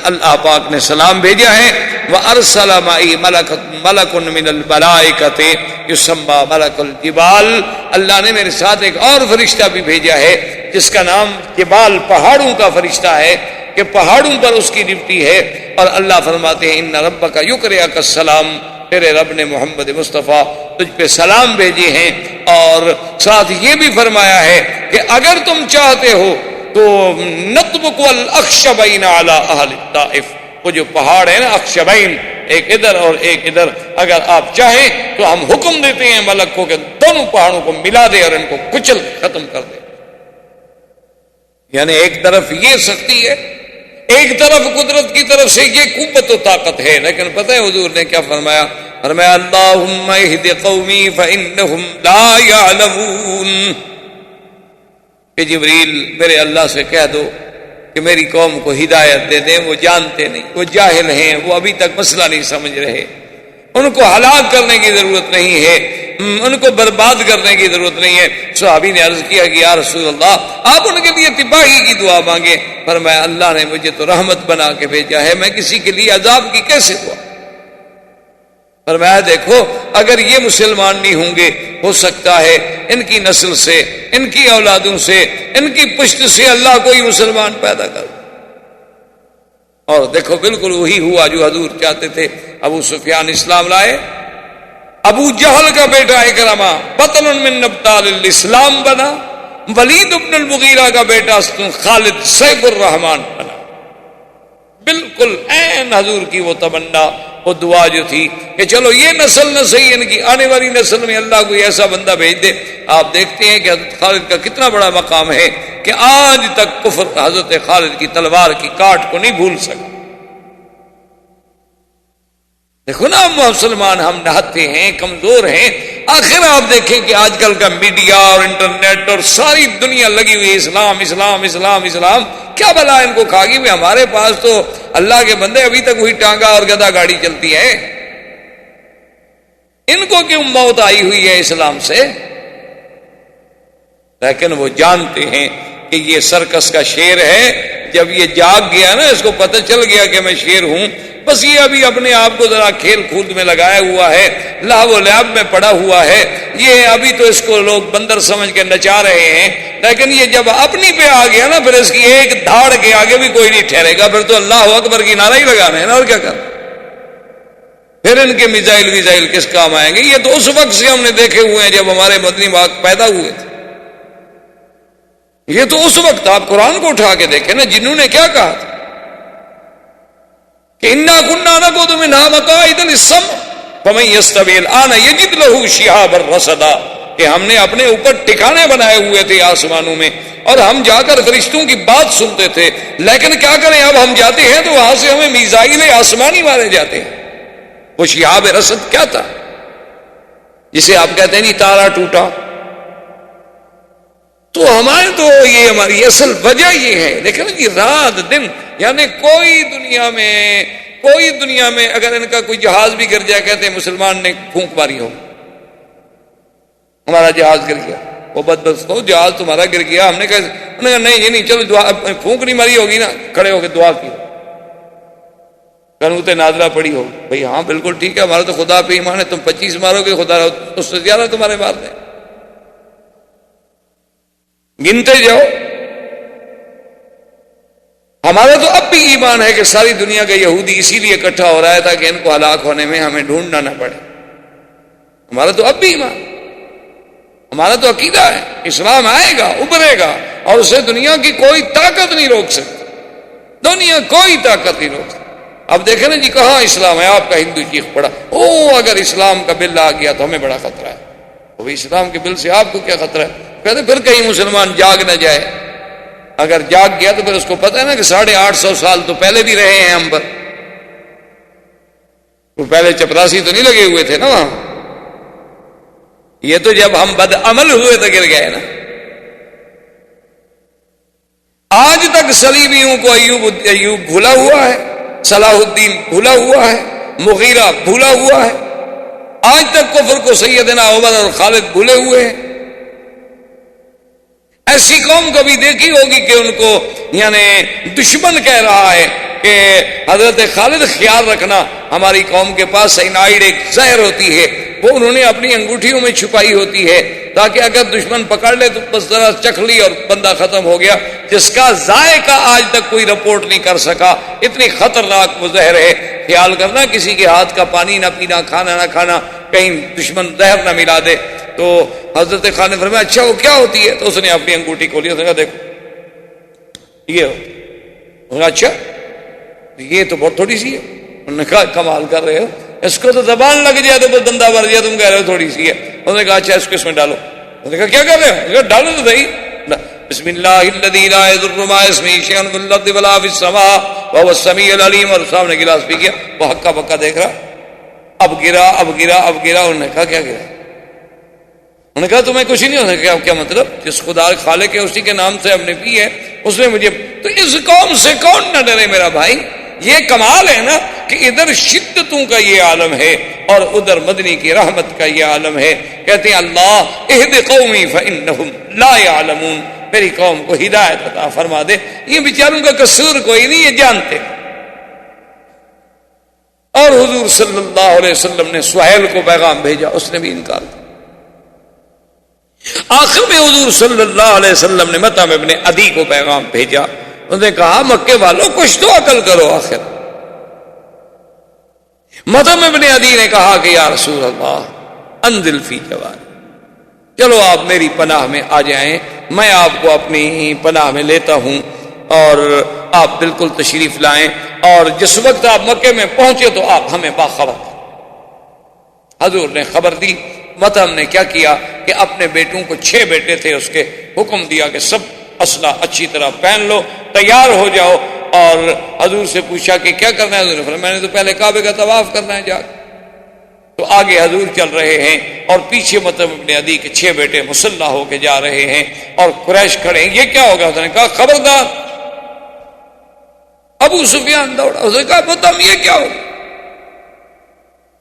اللہ پاک نے سلام بھیجا ہے، وَأَرْسَلَ مَعِي مَلَكٌ مِّنَ الْمَلَائِكَةِ يُسَمَّى مَلَكُ الْجِبَالِ، اللہ نے میرے ساتھ ایک اور فرشتہ بھی بھیجا ہے جس کا نام جبال، پہاڑوں کا فرشتہ ہے، کہ پہاڑوں پر اس کی ڈیوٹی ہے۔ اور اللہ فرماتے ہیں اِنَّ رَبَّكَ يُقْرِئُكَ السَّلَامَ، تیرے رب نے محمد مصطفیٰ تجھ پہ سلام بھیجے ہیں، اور ساتھ یہ بھی فرمایا ہے کہ اگر تم چاہتے ہو تو نطبق الاخشبین علی اہل الطائف، وہ جو پہاڑ ہے نا اخشبین، ایک ادھر اور ایک ادھر، اگر آپ چاہیں تو ہم حکم دیتے ہیں ملک کو کہ دونوں پہاڑوں کو ملا دے اور ان کو کچل ختم کر دے۔ یعنی ایک طرف یہ سختی ہے، ایک طرف قدرت کی طرف سے یہ قوت و طاقت ہے، لیکن پتہ ہے حضور نے کیا فرمایا؟ فرمایا اللہم اہد قومی فانہم لا یعلمون، کہ جبریل میرے اللہ سے کہہ دو کہ میری قوم کو ہدایت دے دیں، وہ جانتے نہیں، وہ جاہل ہیں، وہ ابھی تک مسئلہ نہیں سمجھ رہے، ان کو ہلاک کرنے کی ضرورت نہیں ہے، ان کو برباد کرنے کی ضرورت نہیں ہے۔ صحابی نے عرض کیا کہ یا رسول اللہ آپ ان کے لیے تباہی کی دعا مانگے۔ فرمایا اللہ نے مجھے تو رحمت بنا کے بھیجا ہے، میں کسی کے لیے عذاب کی کیسے دعا؟ فرمایا دیکھو اگر یہ مسلمان نہیں ہوں گے، ہو سکتا ہے ان کی نسل سے، ان کی اولادوں سے، ان کی پشت سے اللہ کوئی مسلمان پیدا کر۔ اور دیکھو بالکل وہی ہوا جو حضور چاہتے تھے۔ ابو سفیان اسلام لائے، ابو جہل کا بیٹا اکرمہ بطل من نبطال الاسلام بنا، ولید بن المغیرہ کا بیٹا خالد سیف الرحمان بنا۔ بالکل عین حضور کی وہ تمنا، وہ دعا جو تھی کہ چلو یہ نسل نہ صحیح، ان کی آنے والی نسل میں اللہ کوئی ایسا بندہ بھیج دے۔ آپ دیکھتے ہیں کہ حضرت خالد کا کتنا بڑا مقام ہے کہ آج تک کفر حضرت خالد کی تلوار کی کاٹ کو نہیں بھول سکا۔ دیکھو نا مسلمان ہم نہتے ہیں، کمزور ہیں۔ آخر آپ دیکھیں کہ آج کل کا میڈیا اور انٹرنیٹ اور ساری دنیا لگی ہوئی اسلام اسلام اسلام اسلام، کیا بلا ان کو کھا گئی؟ ہمارے پاس تو اللہ کے بندے ابھی تک وہی ٹانگا اور گدھا گاڑی چلتی ہے، ان کو کیوں موت آئی ہوئی ہے اسلام سے؟ لیکن وہ جانتے ہیں کہ یہ سرکس کا شیر ہے، جب یہ جاگ گیا نا، اس کو پتہ چل گیا کہ میں شیر ہوں، بس یہ ابھی اپنے آپ کو ذرا کھیل کود میں لگایا ہوا ہے، لہو و لعب میں پڑا ہوا ہے، یہ ابھی تو اس کو لوگ بندر سمجھ کے نچا رہے ہیں، لیکن یہ جب اپنی پہ آ گیا نا، پھر اس کی ایک دھاڑ کے آگے بھی کوئی نہیں ٹھہرے گا، پھر تو اللہ اکبر کی نعرہ ہی لگانا ہے نا، اور کیا کرنا؟ پھر ان کے میزائل کس کام آئیں گے؟ یہ تو اس وقت سے ہم نے دیکھے ہوئے ہیں جب ہمارے مدنی باغ پیدا ہوئے تھے، یہ تو اس وقت آپ قرآن کو اٹھا کے دیکھیں نا، جنہوں نے کیا کہا تھا کہ انا كنا نقعد منها مقاعد للسمع فمن يستمع الآن يجد له شهابا رصدا، کہ ہم نے اپنے اوپر ٹھکانے بنائے ہوئے تھے آسمانوں میں، اور ہم جا کر فرشتوں کی بات سنتے تھے، لیکن کیا کریں، اب ہم جاتے ہیں تو وہاں سے ہمیں میزائل آسمانی مارے جاتے ہیں۔ وہ شہاب رصد کیا تھا؟ جسے آپ کہتے ہیں نہیں تارا ٹوٹا، تو ہمارے تو یہ ہماری اصل وجہ یہ ہے، دیکھیں نا جی، رات دن، یعنی کوئی دنیا میں اگر ان کا کوئی جہاز بھی گر جائے، کہتے ہیں مسلمان نے پھونک ماری ہو، ہمارا جہاز گر گیا، وہ بدبخت ہو جہاز تمہارا گر گیا، ہم نے کہا نہیں یہ نہیں، چلو دعا، پھونک نہیں ماری ہوگی نا، کھڑے ہو کے دعا کی، قنوت نازلہ پڑی ہو، بھئی ہاں بالکل ٹھیک ہے، ہمارا تو خدا پہ ایمان ہے، تم 25 مارو گے، خدا اس سے زیادہ تمہارے مار دیں، گنتے جاؤ۔ ہمارا تو اب بھی ایمان ہے کہ ساری دنیا کا یہودی اسی لیے اکٹھا ہو رہا ہے تاکہ ان کو ہلاک ہونے میں ہمیں ڈھونڈنا نہ پڑے، ہمارا تو اب بھی ایمان، ہمارا تو عقیدہ ہے اسلام آئے گا، ابھرے گا، اور اسے دنیا کی کوئی طاقت نہیں روک سکتی، دنیا کوئی طاقت نہیں روک سکتی۔ اب دیکھیں نا جی، کہاں اسلام ہے، آپ کا ہندو چیخ پڑا، اگر اسلام کا بل آ گیا تو ہمیں بڑا خطرہ ہے، وہ اسلام کے بل سے آپ کو کیا خطرہ ہے؟ کہتے پھر کہیں مسلمان جاگ نہ جائے، اگر جاگ گیا تو پھر اس کو پتہ ہے نا کہ 850 سال تو پہلے بھی رہے ہیں ہم پر، وہ پہلے چپراسی تو نہیں لگے ہوئے تھے نا وہاں، یہ تو جب ہم بد عمل ہوئے تو گر گئے نا۔ آج تک صلیبیوں کو ایوب بھولا ہوا ہے، صلاح الدین بھولا ہوا ہے، مغیرہ بھولا ہوا ہے، آج تک کفر کو سیدنا عمر اور خالد بھولے ہوئے ہیں۔ ایسی قوم کبھی دیکھی ہوگی کہ ان کو یعنی دشمن کہہ رہا ہے کہ حضرت خالد خیال رکھنا، ہماری قوم کے پاس سائنائڈ ایک زہر ہوتی ہے، وہ انہوں نے اپنی انگوٹھیوں میں چھپائی ہوتی ہے تاکہ اگر دشمن پکڑ لے تو بس ذرا چکھ لی اور بندہ ختم ہو گیا، جس کا ذائقہ آج تک کوئی رپورٹ نہیں کر سکا، اتنی خطرناک وہ زہر ہے۔ خیال کرنا کسی کے ہاتھ کا پانی نہ پینا، کھانا نہ کھانا، کہیں دشمن زہر نہ ملا دے۔ تو حضرت خان نے فرمایا اچھا وہ کیا ہوتی ہے؟ تو اس نے اپنی انگوٹھی کھولی، اس نے کہا دیکھو یہ ہو، اچھا یہ تو بہت تھوڑی سی ہے، انہوں نے کہا کمال کر رہے ہو، اس کو تو زبان لگ جائے تو بندہ مر جائے، تم کہہ رہے ہو تھوڑی سی ہے۔ انہوں نے کہا اچھا اس کو اس میں ڈالو، انہوں نے کہا کیا کر رہے ہو؟ کہا ڈالو تو صحیح، بسم اللہ الذی لا یضر مع اسمہ شیء فی الارض ولا فی السماء وهو السمیع العلیم، اور سامنے گلاس پی گیا، وہ ہکا بکا دیکھ رہا، اب گرا اب گرا اب گرا، انہوں نے کہا کیا گرا؟ انہوں نے کہا تمہیں کچھ نہیں ہونے کیا مطلب؟ جس خدا خالق ہے اسی کے نام سے ہم نے پی ہے، اس نے مجھے، تو اس قوم سے کون نہ ڈرے میرا بھائی؟ یہ کمال ہے نا کہ ادھر شدتوں کا یہ عالم ہے اور ادھر مدنی کی رحمت کا یہ عالم ہے۔ کہتے ہیں اللہ اہد قومی فانہم لا یعلمون، میری قوم کو ہدایت عطا فرما دے، یہ بیچاروں کا قصور کوئی نہیں، یہ جانتے۔ اور حضور صلی اللہ علیہ وسلم نے سہیل کو پیغام بھیجا، اس نے بھی انکار کیا۔ آخر میں حضور صلی اللہ علیہ وسلم نے مطعم ابن عدی کو پیغام بھیجا، انہوں نے کہا مکے والوں کچھ تو عقل کرو۔ آخر مطعم ابن عدی نے کہا کہ یا رسول اللہ انزل فی جواری، چلو آپ میری پناہ میں آ جائیں، میں آپ کو اپنی پناہ میں لیتا ہوں اور آپ بالکل تشریف لائیں، اور جس وقت آپ مکے میں پہنچے تو آپ ہمیں باخبر کریں۔ حضور نے خبر دی۔ مطعم نے کیا کیا کہ اپنے بیٹوں کو 6 بیٹے تھے اس کے، حکم دیا کہ سب اسلحہ اچھی طرح پہن لو، تیار ہو جاؤ، اور حضور سے پوچھا کہ کیا کرنا ہے؟ حضور نے فرمایا میں نے تو پہلے کعبے کا طواف کرنا ہے جا کے۔ تو آگے حضور چل رہے ہیں اور پیچھے مطعم ابن عدی کے 6 بیٹے مسلح ہو کے جا رہے ہیں، اور قریش کھڑے ہیں، یہ کیا ہوگا؟ اس نے کہا خبردار ابو سفیان دوڑا، اس نے کہا بتاؤ یہ کیا ہو،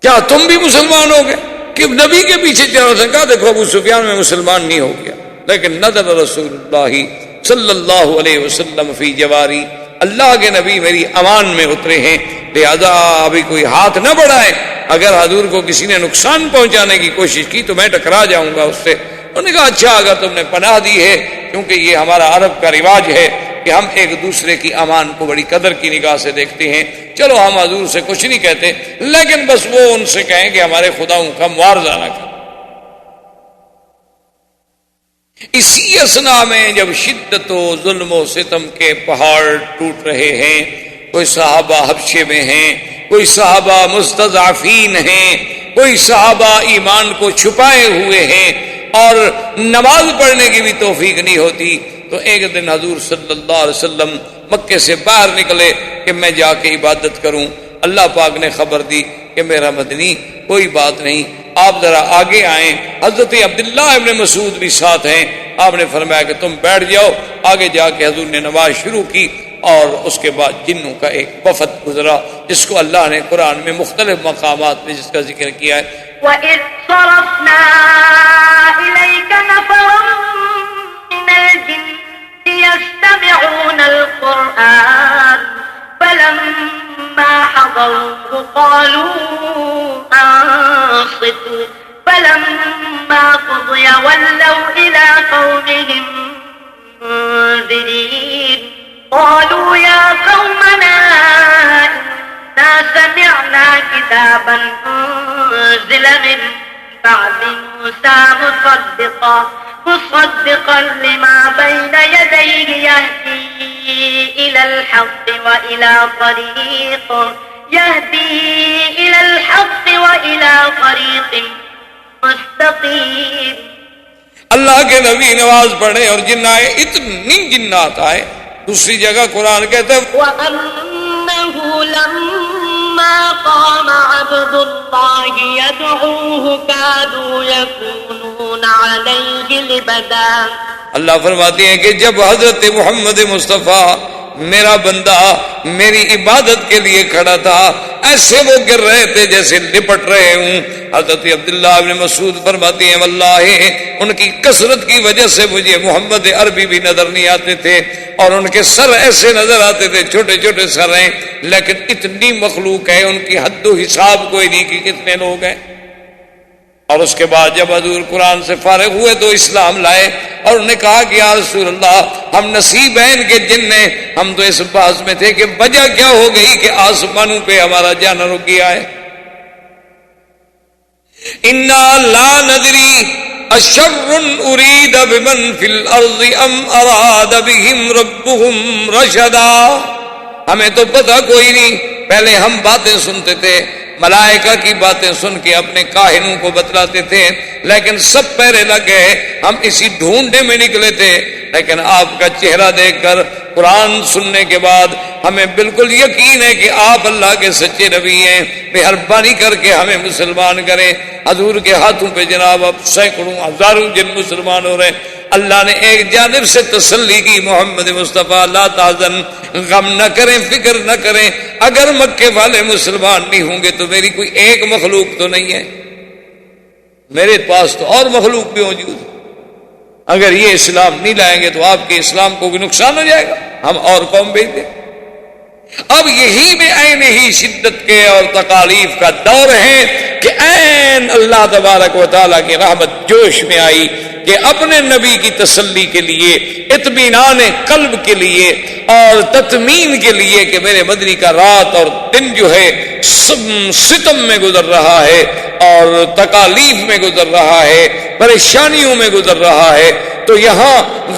کیا تم بھی مسلمان ہو گئے کہ نبی کے پیچھے چلا؟ اس نے کہا دیکھو ابو سفیان میں مسلمان نہیں ہو گیا، لیکن نظر رسول اللہ صلی اللہ علیہ وسلم فی جواری، اللہ کے نبی میری امان میں اترے ہیں، لہذا ابھی کوئی ہاتھ نہ بڑھائے، اگر حضور کو کسی نے نقصان پہنچانے کی کوشش کی تو میں ٹکرا جاؤں گا اس سے۔ انہوں نے کہا اچھا اگر تم نے پناہ دی ہے، کیونکہ یہ ہمارا عرب کا رواج ہے کہ ہم ایک دوسرے کی امان کو بڑی قدر کی نگاہ سے دیکھتے ہیں، چلو ہم حضور سے کچھ نہیں کہتے، لیکن بس وہ ان سے کہیں کہ ہمارے خداؤں کا معاوضہ نہ کریں۔ اسی اثنا میں جب شدت و ظلم و ستم کے پہاڑ ٹوٹ رہے ہیں، کوئی صحابہ حبشے میں ہیں، کوئی صحابہ مستضعفین ہیں، کوئی صحابہ ایمان کو چھپائے ہوئے ہیں اور نماز پڑھنے کی بھی توفیق نہیں ہوتی، تو ایک دن حضور صلی اللہ علیہ وسلم مکے سے باہر نکلے کہ میں جا کے عبادت کروں۔ اللہ پاک نے خبر دی کہ میرا مدنی کوئی بات نہیں، آپ ذرا آگے آئیں۔ حضرت عبداللہ ابن مسعود بھی ساتھ ہیں، آپ نے فرمایا کہ تم بیٹھ جاؤ۔ آگے جا کے حضور نے نماز شروع کی اور اس کے بعد جنوں کا ایک وفد گزرا جس کو اللہ نے قرآن میں مختلف مقامات میں جس کا ذکر کیا ہے۔ وَإِذْ صَرَفْنَا إِلَيْكَ نَفَرًا مِنَ الْجِنِّ يَسْتَمِعُونَ الْقُرْآنَ فَلَمَّا حَضَرُوهُ قَالُوا أَنصِتُوا فَلَمَّا قُضِيَ وَلَّوْا إِلَى قَوْمِهِمْ مُنذِرِينَ قالوا يا قومنا إنا سمعنا كتابا أنزل من بعد موسى مصدقا لما بين يديه يهدي إلى الحق وإلى طريق مستقيم۔ اللہ کے نبی نماز پڑھے اور جن آئے، اتنی جنات آئے۔ دوسری جگہ قرآن کہتا ہے وَأَنَّهُ لَمَّا قَامَ عَبْدُ اللَّهِ يَدْعُوهُ كَادُوا يَكُونُونَ عَلَيْهِ لِبَدًا۔ اللہ فرماتے ہیں کہ جب حضرت محمد مصطفیٰ میرا بندہ میری عبادت کے لیے کھڑا تھا، ایسے وہ گر رہے تھے جیسے لپٹ رہے ہوں۔ حضرت عبداللہ بن مسعود فرماتے ہیں واللہ ان کی کثرت کی وجہ سے مجھے محمد عربی بھی نظر نہیں آتے تھے، اور ان کے سر ایسے نظر آتے تھے، چھوٹے چھوٹے سر ہیں، لیکن اتنی مخلوق ہے ان کی حد و حساب کوئی نہیں کہ کتنے لوگ ہیں۔ اور اس کے بعد جب حضور قرآن سے فارغ ہوئے تو اسلام لائے، اور انہوں نے کہا کہ یا رسول اللہ ہم نصیبین کے جن ہیں، ہم تو اس بحث میں تھے کہ وجہ کیا ہو گئی کہ آسمانوں پہ ہمارا جانا رک گیا ہے۔ انا لا ندری اشر ارید بمن فی الارض ام اراد بهم ربهم رشدا، ہمیں تو پتہ کوئی نہیں، پہلے ہم باتیں سنتے تھے، ملائکہ کی باتیں سن کے اپنے کاہنوں کو بتلاتے تھے، لیکن سب پہرے لگ گئے، ہم اسی ڈھونڈنے میں نکلے تھے، لیکن آپ کا چہرہ دیکھ کر قرآن سننے کے بعد ہمیں بالکل یقین ہے کہ آپ اللہ کے سچے نبی ہیں، مہربانی کر کے ہمیں مسلمان کریں۔ حضور کے ہاتھوں پہ جناب اب سینکڑوں ہزاروں جن مسلمان ہو رہے ہیں۔ اللہ نے ایک جانب سے تسلی کی محمد مصطفیٰ لا تحزن، غم نہ کریں، فکر نہ کریں، اگر مکے والے مسلمان نہیں ہوں گے تو میری کوئی ایک مخلوق تو نہیں ہے، میرے پاس تو اور مخلوق بھی موجود ہے، اگر یہ اسلام نہیں لائیں گے تو آپ کے اسلام کو بھی نقصان ہو جائے گا، ہم اور قوم بھیج دیں۔ اب یہی میں عین ہی شدت کے اور تکالیف کا دور ہے کہ عین اللہ تبارک و تعالیٰ کی رحمت جوش میں آئی کہ اپنے نبی کی تسلی کے لیے، اطمینان قلب کے لیے اور تطمین کے لیے کہ میرے مدنی کا رات اور دن جو ہے ستم میں گزر رہا ہے اور تکالیف میں گزر رہا ہے، پریشانیوں میں گزر رہا ہے، تو یہاں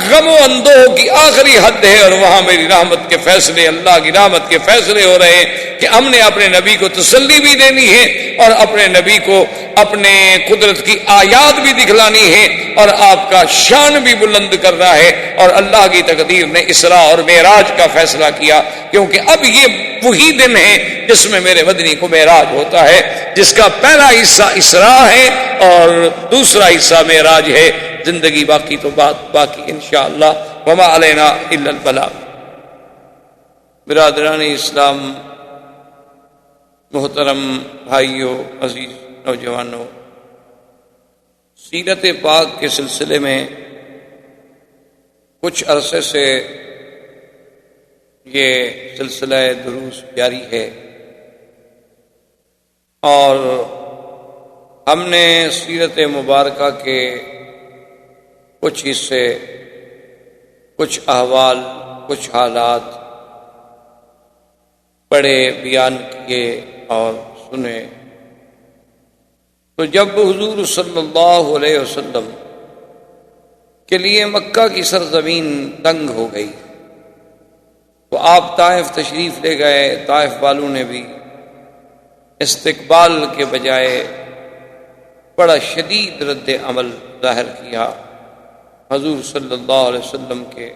غم و اندوہ کی آخری حد ہے اور وہاں میری رحمت کے فیصلے، اللہ کی رحمت کے فیصلے ہو رہے ہیں کہ ہم نے اپنے نبی کو تسلی بھی دینی ہے اور اپنے نبی کو اپنے قدرت کی آیات بھی دکھلانی ہے اور آپ کا شان بھی بلند کرنا ہے۔ اور اللہ کی تقدیر نے اسراء اور معراج کا فیصلہ کیا، کیونکہ اب یہ وہی دن ہے جس میں میرے مدنی کو معراج ہوتا ہے، جس کا پہلا حصہ اسراء ہے اور دوسرا حصہ معراج ہے۔ زندگی باقی تو بات باقی انشاءاللہ، وما علینا الا البلاغ۔ برادران اسلام، محترم بھائیوں، عزیز نوجوانوں، سیرت پاک کے سلسلے میں کچھ عرصے سے یہ سلسلہ دروس جاری ہے، اور ہم نے سیرت مبارکہ کے کچھ حصے، کچھ احوال، کچھ حالات پڑھے، بیان کیے اور سنے۔ تو جب حضور صلی اللہ علیہ وسلم کے لیے مکہ کی سرزمین تنگ ہو گئی تو آپ طائف تشریف لے گئے۔ طائف والوں نے بھی استقبال کے بجائے بڑا شدید رد عمل ظاہر کیا، حضور صلی اللہ علیہ وسلم کے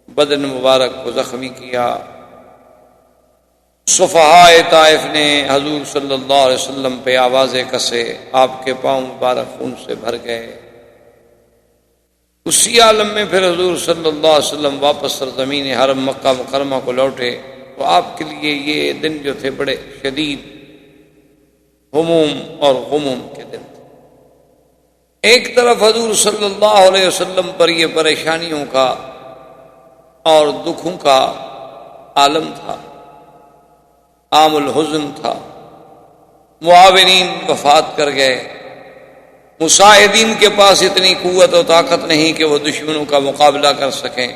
بدن مبارک کو زخمی کیا۔ صفحائے طائف نے حضور صلی اللہ علیہ وسلم پہ آوازیں کسے، آپ کے پاؤں مبارک خون سے بھر گئے۔ اسی عالم میں پھر حضور صلی اللہ علیہ وسلم واپس سرزمین حرم مکہ مکرمہ کو لوٹے تو آپ کے لیے یہ دن جو تھے بڑے شدید ہموم اور غموم کے دن تھے۔ ایک طرف حضور صلی اللہ علیہ وسلم پر یہ پریشانیوں کا اور دکھوں کا عالم تھا، عام الحزن تھا، معاونین وفات کر گئے، مساعدین کے پاس اتنی قوت و طاقت نہیں کہ وہ دشمنوں کا مقابلہ کر سکیں،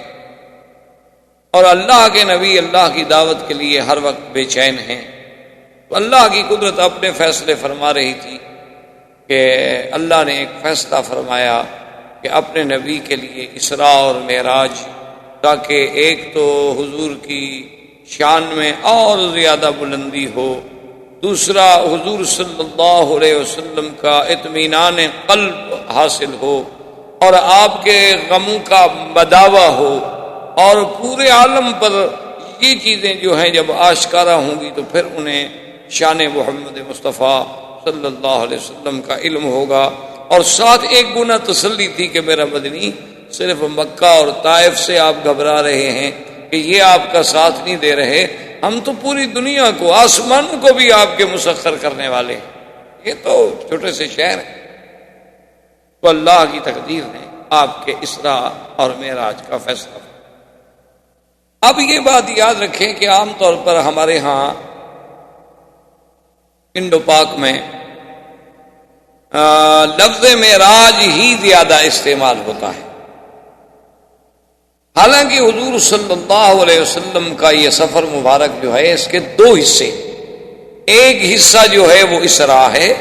اور اللہ کے نبی اللہ کی دعوت کے لیے ہر وقت بے چین ہیں۔ تو اللہ کی قدرت اپنے فیصلے فرما رہی تھی کہ اللہ نے ایک فیصلہ فرمایا کہ اپنے نبی کے لیے اسراء اور معراج، تاکہ ایک تو حضور کی شان میں اور زیادہ بلندی ہو، دوسرا حضور صلی اللہ علیہ وسلم کا اطمینان قلب حاصل ہو، اور آپ کے غموں کا بداوا ہو، اور پورے عالم پر یہ چیزیں جو ہیں جب آشکارا ہوں گی تو پھر انہیں شان محمد مصطفیٰ صلی اللہ علیہ وسلم کا علم ہوگا۔ اور ساتھ ایک گنا تسلی تھی کہ میرا مدنی، صرف مکہ اور طائف سے آپ گھبرا رہے ہیں کہ یہ آپ کا ساتھ نہیں دے رہے، ہم تو پوری دنیا کو، آسمانوں کو بھی آپ کے مسخر کرنے والے ہیں، یہ تو چھوٹے سے شہر ہیں۔ تو اللہ کی تقدیر نے آپ کے اسراء اور معراج کا فیصلہ۔ اب یہ بات یاد رکھیں کہ عام طور پر ہمارے ہاں انڈو پاک میں لفظ معراج ہی زیادہ استعمال ہوتا ہے، حالانکہ حضور صلی اللہ علیہ وسلم کا یہ سفر مبارک جو ہے اس کے دو حصے، ایک حصہ جو ہے وہ اسراء ہے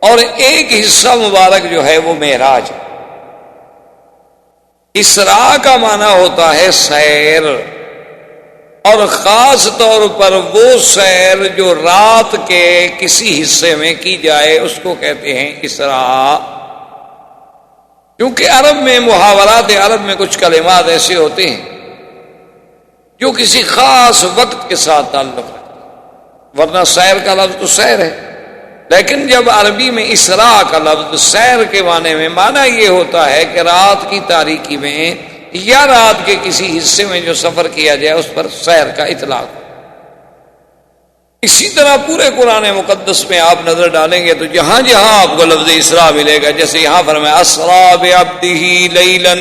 اور ایک حصہ مبارک جو ہے وہ معراج ہے۔ اسراء کا معنی ہوتا ہے سیر، اور خاص طور پر وہ سیر جو رات کے کسی حصے میں کی جائے اس کو کہتے ہیں اسراء۔ کیونکہ عرب میں، محاورات عرب میں کچھ کلمات ایسے ہوتے ہیں جو کسی خاص وقت کے ساتھ تعلق رکھتے ہیں، ورنہ سیر کا لفظ تو سیر ہے، لیکن جب عربی میں اسراء کا لفظ سیر کے معنی میں معنی یہ ہوتا ہے کہ رات کی تاریکی میں یا رات کے کسی حصے میں جو سفر کیا جائے اس پر سیر کا اطلاق ہو۔ اسی طرح پورے قرآن مقدس میں آپ نظر ڈالیں گے تو جہاں جہاں آپ کو لفظ اسراء ملے گا، جیسے یہاں فرمایا اسریٰ بعبدہ لیلا،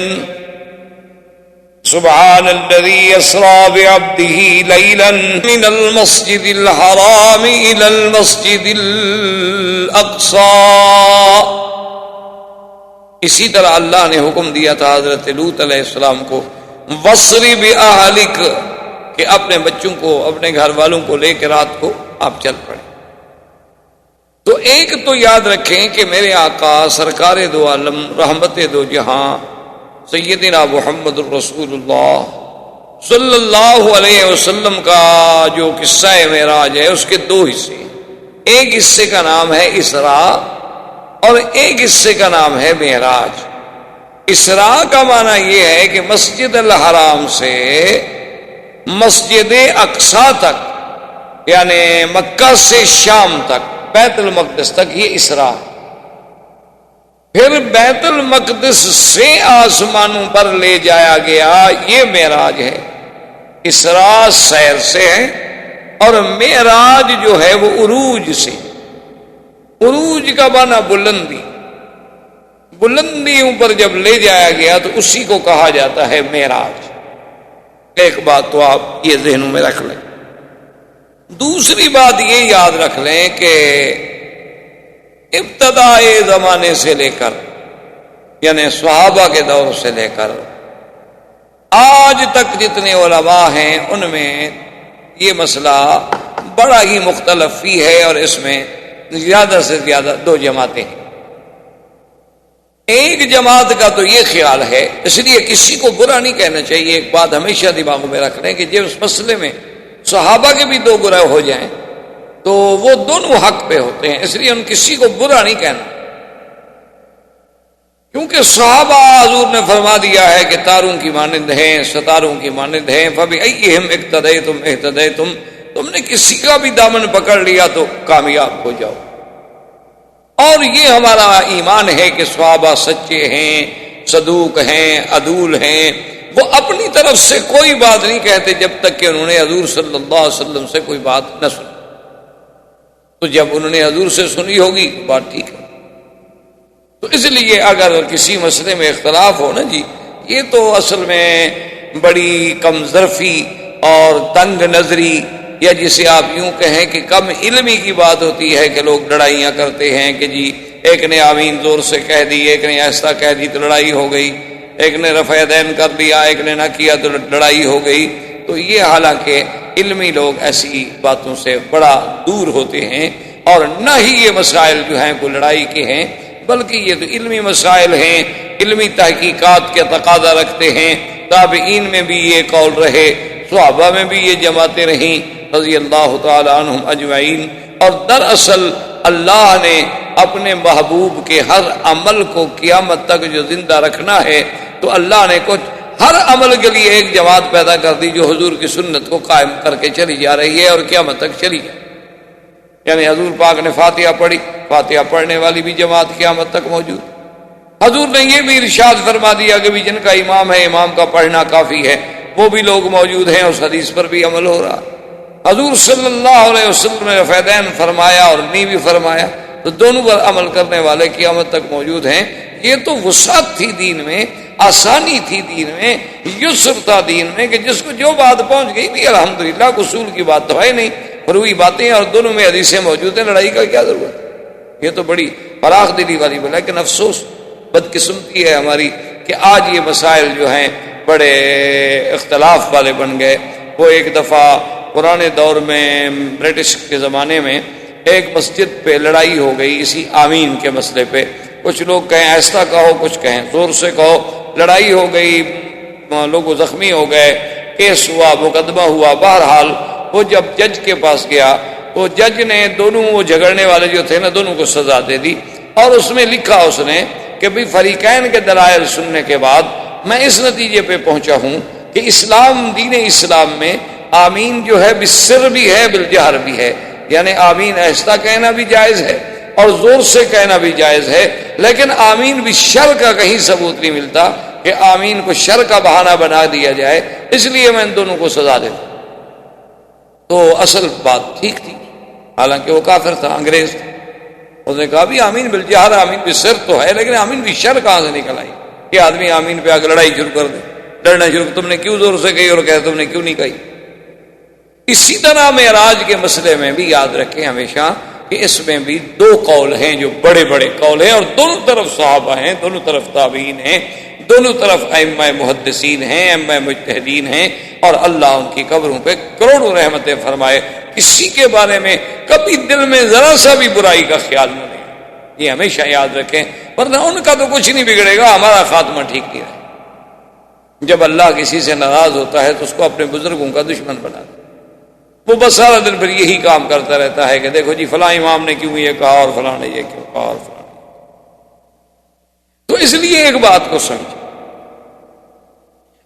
سبحان الذی اسریٰ بعبدہ لیلا من المسجد الحرام الی المسجد الاقصی۔ اسی طرح اللہ نے حکم دیا تھا حضرت لوط علیہ السلام کو، وَاسْرِ بِأَهْلِكَ، کہ اپنے بچوں کو، اپنے گھر والوں کو لے کے رات کو آپ چل پڑیں۔ تو ایک تو یاد رکھیں کہ میرے آقا سرکار دو عالم، رحمت دو جہاں، سیدنا محمد الرسول اللہ صلی اللہ علیہ وسلم کا جو قصہ معراج ہے اس کے دو حصے ہیں، ایک حصے کا نام ہے اسراء اور ایک حصے کا نام ہے معراج۔ اسراء کا معنی یہ ہے کہ مسجد الحرام سے مسجد اقصی تک، یعنی مکہ سے شام تک، بیت المقدس تک، یہ اسراء۔ پھر بیت المقدس سے آسمانوں پر لے جایا گیا، یہ معراج ہے۔ اسراء سیر سے ہے اور معراج جو ہے وہ عروج سے. عروج کا معنی بلندی، بلندیوں پر جب لے جایا گیا تو اسی کو کہا جاتا ہے معراج. ایک بات تو آپ یہ ذہنوں میں رکھ لیں. دوسری بات یہ یاد رکھ لیں کہ ابتدائی زمانے سے لے کر یعنی صحابہ کے دور سے لے کر آج تک جتنے علماء ہیں ان میں یہ مسئلہ بڑا ہی مختلف فی ہے، اور اس میں زیادہ سے زیادہ دو جماعتیں ہیں. ایک جماعت کا تو یہ خیال ہے، اس لیے کسی کو برا نہیں کہنا چاہیے. ایک بات ہمیشہ دماغ میں رکھ لیں کہ جب اس مسئلے میں صحابہ کے بھی دو گروہ ہو جائیں تو وہ دونوں حق پہ ہوتے ہیں، اس لیے ان کسی کو برا نہیں کہنا، کیونکہ صحابہ حضور نے فرما دیا ہے کہ تاروں کی مانند ہیں، ستاروں کی مانند ہیں. فَبِأَيِّهِمْ اقْتَدَيْتُمْ اهْتَدَيْتُمْ، تم نے کسی کا بھی دامن پکڑ لیا تو کامیاب ہو جاؤ. اور یہ ہمارا ایمان ہے کہ صحابہ سچے ہیں، صدوق ہیں، عدول ہیں. وہ اپنی طرف سے کوئی بات نہیں کہتے جب تک کہ انہوں نے حضور صلی اللہ علیہ وسلم سے کوئی بات نہ سنی. تو جب انہوں نے حضور سے سنی ہوگی تو بات ٹھیک ہے. تو اس لیے اگر کسی مسئلے میں اختلاف ہو نا جی، یہ تو اصل میں بڑی کم ظرفی اور تنگ نظری، یا جسے آپ یوں کہیں کہ کم علمی کی بات ہوتی ہے کہ لوگ لڑائیاں کرتے ہیں کہ جی ایک نے آمین زور سے کہہ دی، ایک نے ایسا کہہ دی تو لڑائی ہو گئی، ایک نے رفع یدین کر دیا، ایک نے نہ کیا تو لڑائی ہو گئی. تو یہ حالانکہ علمی لوگ ایسی باتوں سے بڑا دور ہوتے ہیں، اور نہ ہی یہ مسائل جو ہیں کوئی لڑائی کے ہیں، بلکہ یہ تو علمی مسائل ہیں، علمی تحقیقات کے تقاضا رکھتے ہیں. تابعین میں بھی یہ قول رہے، صحابہ میں بھی یہ جماعتیں رہیں رضی اللہ تعالی عنہم اجمعین. اور دراصل اللہ نے اپنے محبوب کے ہر عمل کو قیامت تک جو زندہ رکھنا ہے تو اللہ نے کچھ ہر عمل کے لیے ایک جماعت پیدا کر دی جو حضور کی سنت کو قائم کر کے چلی جا رہی ہے اور قیامت تک چلی جائے. یعنی حضور پاک نے فاتحہ پڑھی، فاتحہ پڑھنے والی بھی جماعت قیامت تک موجود. حضور نے یہ بھی ارشاد فرما دیا کہ بھی جن کا امام ہے امام کا پڑھنا کافی ہے، وہ بھی لوگ موجود ہیں، اس حدیث پر بھی عمل ہو رہا. حضور صلی اللہ علیہ وسلم نے رفع یدین فرمایا اور نی بھی فرمایا، تو دونوں پر عمل کرنے والے قیامت تک موجود ہیں. یہ تو وسعت تھی دین میں، آسانی تھی دین میں، یسر تھا دین میں کہ جس کو جو بات پہنچ گئی بھی الحمدللہ، قصور کی بات تو ہے نہیں، فروئی باتیں اور دونوں میں حدیثیں موجود ہیں، لڑائی کا کیا ضرورت. یہ تو بڑی فراخ دلی والی بات. لیکن افسوس بدقسمتی ہے ہماری کہ آج یہ مسائل جو ہیں بڑے اختلاف والے بن گئے. وہ ایک دفعہ پرانے دور میں برٹش کے زمانے میں ایک مسجد پہ لڑائی ہو گئی اسی آمین کے مسئلے پہ. کچھ لوگ کہیں ایسا کہو، کچھ کہیں زور سے کہو. لڑائی ہو گئی، لوگ زخمی ہو گئے، کیس ہوا، مقدمہ ہوا. بہرحال وہ جب جج کے پاس گیا تو جج نے دونوں وہ جھگڑنے والے جو تھے نا دونوں کو سزا دے دی، اور اس میں لکھا اس نے کہ بھی فریقین کے دلائل سننے کے بعد میں اس نتیجے پہ پہنچا ہوں کہ اسلام، دین اسلام میں آمین جو ہے بالسر بھی ہے بالجہر بھی ہے. یعنی آمین آہستہ کہنا بھی جائز ہے اور زور سے کہنا بھی جائز ہے، لیکن آمین بھی شر کا کہیں ثبوت نہیں ملتا کہ آمین کو شر کا بہانہ بنا دیا جائے، اس لیے میں ان دونوں کو سزا دیتا. تو اصل بات ٹھیک تھی، حالانکہ وہ کافر تھا، انگریز تھا. اس نے کہا بھی آمین بالجہر، آمین بالسر تو ہے، لیکن آمین بھی شر کہاں سے نکل آئی کہ آدمی آمین پہ آگے لڑائی شروع کر دے، لڑنا شروع. تم نے کیوں زور سے کہی اور کہا تم نے کیوں نہیں کہی. اسی طرح معراج کے مسئلے میں بھی یاد رکھیں ہمیشہ کہ اس میں بھی دو قول ہیں جو بڑے بڑے قول ہیں، اور دونوں طرف صحابہ ہیں، دونوں طرف تابعین ہیں، دونوں طرف ائمہ محدثین ہیں، ائمہ مجتہدین ہیں، اور اللہ ان کی قبروں پہ کروڑوں رحمتیں فرمائے. کسی کے بارے میں کبھی دل میں ذرا سا بھی برائی کا خیال نہ لیں، یہ ہمیشہ یاد رکھیں، ورنہ ان کا تو کچھ نہیں بگڑے گا، ہمارا خاتمہ ٹھیک نہیں رہے. جب اللہ کسی سے ناراض ہوتا ہے تو اس کو اپنے بزرگوں کا دشمن بنا دے. وہ بس سارا دن پھر یہی کام کرتا رہتا ہے کہ دیکھو جی فلاں امام نے کیوں یہ کہا اور فلاں نے یہ کیوں کہا اور فلاں. تو اس لیے ایک بات کو سمجھیں،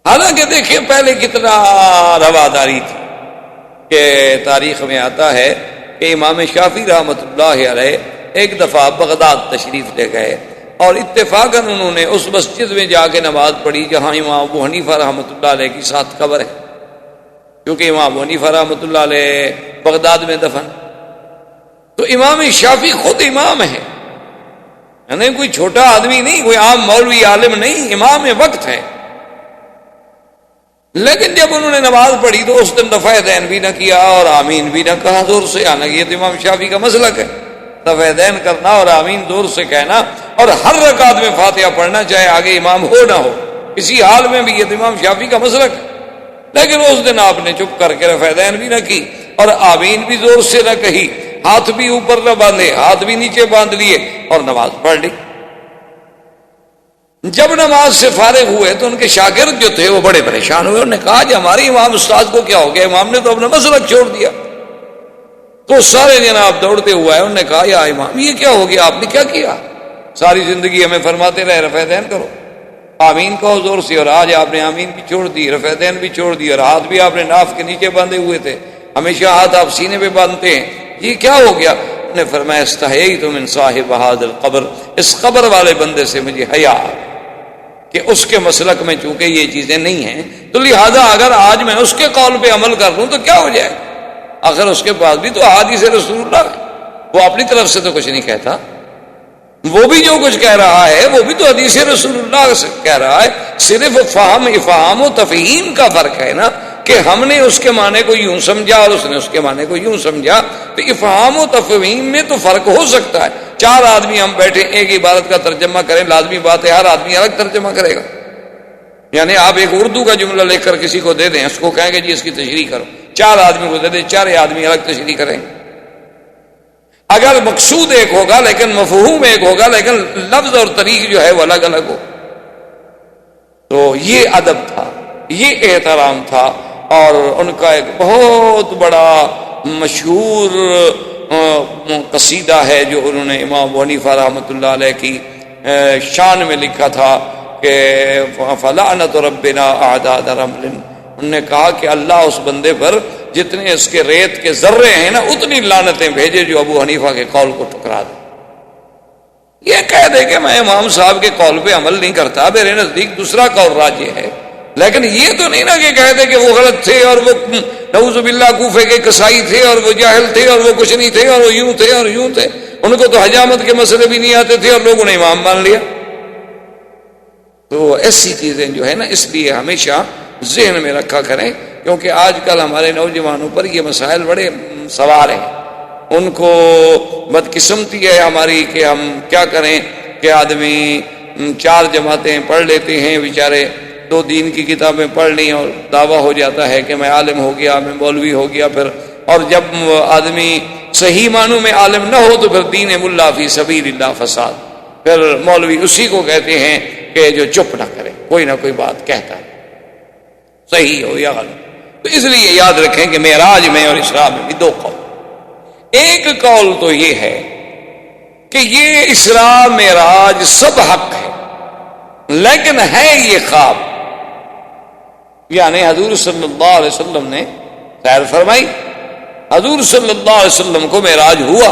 حالانکہ دیکھیں پہلے کتنا رواداری تھی کہ تاریخ میں آتا ہے کہ امام شافعی رحمۃ اللہ علیہ ایک دفعہ بغداد تشریف لے گئے اور اتفاقاً انہوں نے اس مسجد میں جا کے نماز پڑھی جہاں امام ابو حنیفہ رحمۃ اللہ علیہ کی ساتھ قبر ہے. کیونکہ امام حنیفہ رحمۃ اللہ علیہ بغداد میں دفن. تو امام شافعی خود امام ہے، یعنی کوئی چھوٹا آدمی نہیں، کوئی عام مولوی عالم نہیں، امام وقت ہے. لیکن جب انہوں نے نماز پڑھی تو اس دن رفع دین بھی نہ کیا اور آمین بھی نہ کہا زور سے. حالانکہ یہ تو امام شافعی کا مسلک ہے، رفع دین کرنا اور آمین زور سے کہنا، اور ہر رکعت میں فاتحہ پڑھنا چاہے آگے امام ہو نہ ہو، کسی حال میں بھی. یہ تو امام شافعی کا مسلک ہے. لیکن اس دن آپ نے چپ کر کے رفع دین بھی نہ کی اور آمین بھی زور سے نہ کہی، ہاتھ بھی اوپر نہ باندھے، ہاتھ بھی نیچے باندھ لیے اور نماز پڑھ لی. جب نماز سے فارغ ہوئے تو ان کے شاگرد جو تھے وہ بڑے پریشان ہوئے. انہوں نے کہا کہ ہمارے امام استاد کو کیا ہو گیا، امام نے تو اپنا مسلک چھوڑ دیا. تو سارے جناب دوڑتے ہوئے انہوں نے کہا یا امام یہ کیا ہو گیا، آپ نے کیا کیا؟ ساری زندگی ہمیں فرماتے رہے رفع دین کرو، آمین کہو زور سے، اور آج آپ نے آمین بھی چھوڑ دی، رفع دین بھی چھوڑ دی، اور ہاتھ بھی آپ نے ناف کے نیچے باندھے ہوئے تھے، ہمیشہ ہاتھ آپ سینے پہ باندھتے ہیں، یہ کیا ہو گیا؟ انہوں نے فرمایا استحییت من صاحب ھذا القبر، اس قبر والے بندے سے مجھے حیا کہ اس کے مسلک میں چونکہ یہ چیزیں نہیں ہیں، تو لہذا اگر آج میں اس کے قول پہ عمل کر لوں تو کیا ہو جائے؟ آخر اس کے پاس بھی تو احادیث رسول اللہ ہے، وہ اپنی طرف سے تو کچھ نہیں کہتا، وہ بھی جو کچھ کہہ رہا ہے وہ بھی تو حدیث رسول اللہ سے کہہ رہا ہے. صرف فہم افہام و تفہیم کا فرق ہے نا، کہ ہم نے اس کے معنی کو یوں سمجھا اور اس نے اس کے معنی کو یوں سمجھا. تو افہام و تفہیم میں تو فرق ہو سکتا ہے. چار آدمی ہم بیٹھے ایک عبارت کا ترجمہ کریں، لازمی بات ہے ہر آدمی الگ ترجمہ کرے گا. یعنی آپ ایک اردو کا جملہ لکھ کر کسی کو دے دیں، اس کو کہیں گے جی اس کی تشریح کرو، چار آدمی کو دے دیں، چار آدمی الگ تشریح کریں. اگر مقصود ایک ہوگا لیکن مفہوم ایک ہوگا، لیکن لفظ اور طریق جو ہے وہ الگ الگ ہو. تو یہ ادب تھا، یہ احترام تھا. اور ان کا ایک بہت بڑا مشہور قصیدہ ہے جو انہوں نے امام حنیفہ رحمۃ اللہ علیہ کی شان میں لکھا تھا کہ فلعنت ربنا اعداد رمل. انہوں نے کہا کہ اللہ اس بندے پر جتنے اس کے ریت کے ذرے ہیں نا اتنی لعنتیں بھیجے جو ابو حنیفہ کے قول کو ٹکرا دے. یہ کہہ دے کہ میں امام صاحب کے قول پہ عمل نہیں کرتا، میرے نزدیک دوسرا قول راجح ہے. لیکن یہ تو نہیں نا کہ کہہ دے کہ وہ غلط تھے اور وہ نعوذ باللہ کوفے کے کسائی تھے اور وہ جاہل تھے اور وہ کچھ نہیں تھے اور وہ یوں تھے اور یوں تھے، ان کو تو حجامت کے مسئلے بھی نہیں آتے تھے اور لوگوں نے امام مان لیا. تو ایسی چیزیں جو ہے نا اس لیے ہمیشہ ذہن میں رکھا کریں، کیونکہ آج کل ہمارے نوجوانوں پر یہ مسائل بڑے سوار ہیں. ان کو بدقسمتی ہے ہماری کہ ہم کیا کریں کہ آدمی چار جماعتیں پڑھ لیتے ہیں، بیچارے دو دین کی کتابیں پڑھ لی اور دعویٰ ہو جاتا ہے کہ میں عالم ہو گیا، میں مولوی ہو گیا. پھر اور جب آدمی صحیح معنوں میں عالم نہ ہو تو پھر دین ملا فی سبیل اللہ فساد. پھر مولوی اسی کو کہتے ہیں کہ جو چپ نہ کرے، کوئی نہ کوئی بات کہتا ہے، صحیح ہو یا غلط. تو اس لیے یاد رکھیں کہ معراج میں اور اسراء میں بھی دو قول. ایک قول تو یہ ہے کہ یہ اسراء معراج سب حق ہے، لیکن ہے یہ خواب. یعنی حضور صلی اللہ علیہ وسلم نے سیر فرمائی، حضور صلی اللہ علیہ وسلم کو معراج ہوا،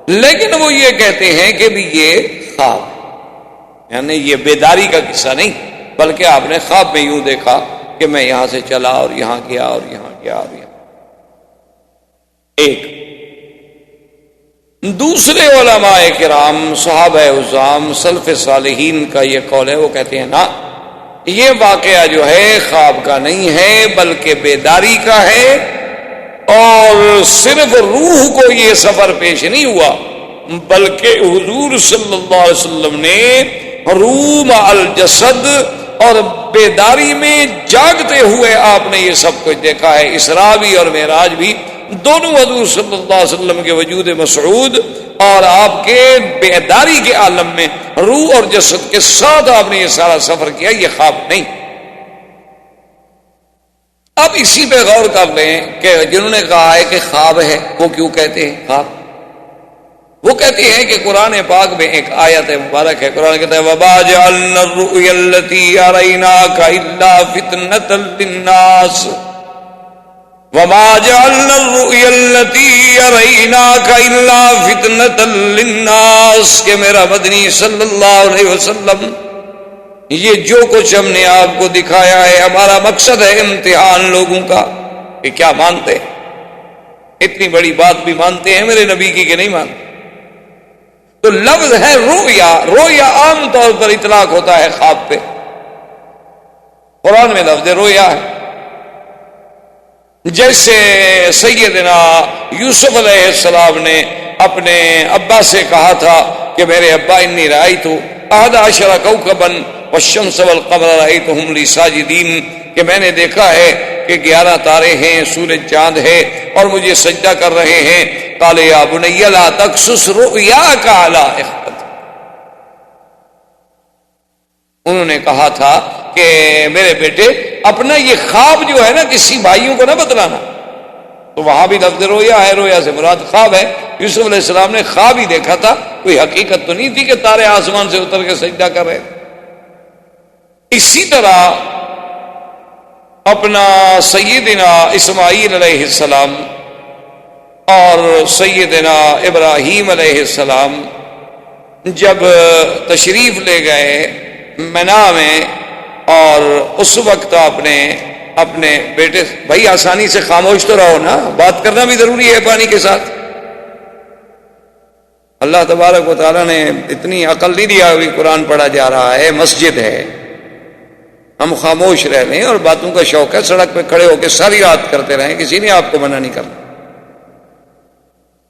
لیکن وہ یہ کہتے ہیں کہ بھی یہ خواب، یعنی یہ بیداری کا قصہ نہیں، بلکہ آپ نے خواب میں یوں دیکھا کہ میں یہاں سے چلا اور یہاں گیا اور یہاں گیا اور یہاں. ایک دوسرے علماء کرام صحابہ عظام سلف صالحین کا یہ قول ہے، وہ کہتے ہیں نا یہ واقعہ جو ہے خواب کا نہیں ہے بلکہ بیداری کا ہے، اور صرف روح کو یہ سفر پیش نہیں ہوا بلکہ حضور صلی اللہ علیہ وسلم نے روح مع الجسد اور بیداری میں جاگتے ہوئے آپ نے یہ سب کچھ دیکھا ہے. اسراء بھی اور معراج بھی دونوں حضور صلی اللہ علیہ وسلم کے وجود مسعود اور آپ کے بیداری کے عالم میں روح اور جسد کے ساتھ آپ نے یہ سارا سفر کیا، یہ خواب نہیں. اب اسی پہ غور کر لیں کہ جنہوں نے کہا ہے کہ خواب ہے وہ کیوں کہتے ہیں خواب. وہ کہتے ہیں کہ قرآن پاک میں ایک آیت مبارک ہے، قرآن کہتا ہے وَمَا جَعَلْنَا الرُّؤْيَا الَّتِي أَرَيْنَاكَ إِلَّا فِتْنَةً لِلنَّاسِ وَمَا جَعَلْنَا الرُّؤْيَا الَّتِي أَرَيْنَاكَ إِلَّا فِتْنَةً لِلنَّاسِ کہ میرا مدنی صلی اللہ علیہ وسلم یہ جو کچھ ہم نے آپ کو دکھایا ہے ہمارا مقصد ہے امتحان لوگوں کا. کہ کیا مانتے ہیں، اتنی بڑی بات بھی مانتے ہیں میرے نبی کی کہ نہیں مانتے؟ تو لفظ ہے رویا، رویا عام طور پر اطلاق ہوتا ہے خواب پہ، قرآن میں لفظ رویا ہے۔ جیسے سیدنا یوسف علیہ السلام نے اپنے ابا سے کہا تھا کہ میرے ابا انی رأیت 11 کوكبا والشمس والقمر رأیتهم لی ساجدین، کہ میں نے دیکھا ہے کہ 11 تارے ہیں، سورج چاند ہے اور مجھے سجدہ کر رہے ہیں۔ قال یا بنی لا تقصص رؤیاک علی اخوتک، انہوں نے کہا تھا کہ میرے بیٹے اپنا یہ خواب جو ہے نا کسی بھائیوں کو نہ بتلانا، تو وہاں بھی لفظ رویا ہے، رویا سے مراد خواب ہے۔ یوسف علیہ السلام نے خواب ہی دیکھا تھا، کوئی حقیقت تو نہیں تھی کہ تارے آسمان سے اتر کے سجدہ کر رہے۔ اسی طرح اپنا سیدنا اسماعیل علیہ السلام اور سیدنا ابراہیم علیہ السلام جب تشریف لے گئے منا میں، اور اس وقت اپنے بیٹے، بھائی آسانی سے خاموش تو رہو نا، بات کرنا بھی ضروری ہے پانی کے ساتھ۔ اللہ تبارک و تعالیٰ نے اتنی عقل نہیں دیا، ابھی قرآن پڑھا جا رہا ہے، مسجد ہے، ہم خاموش رہ لیں، اور باتوں کا شوق ہے سڑک پہ کھڑے ہو کے ساری رات کرتے رہیں، کسی نے آپ کو منع نہیں کرنا۔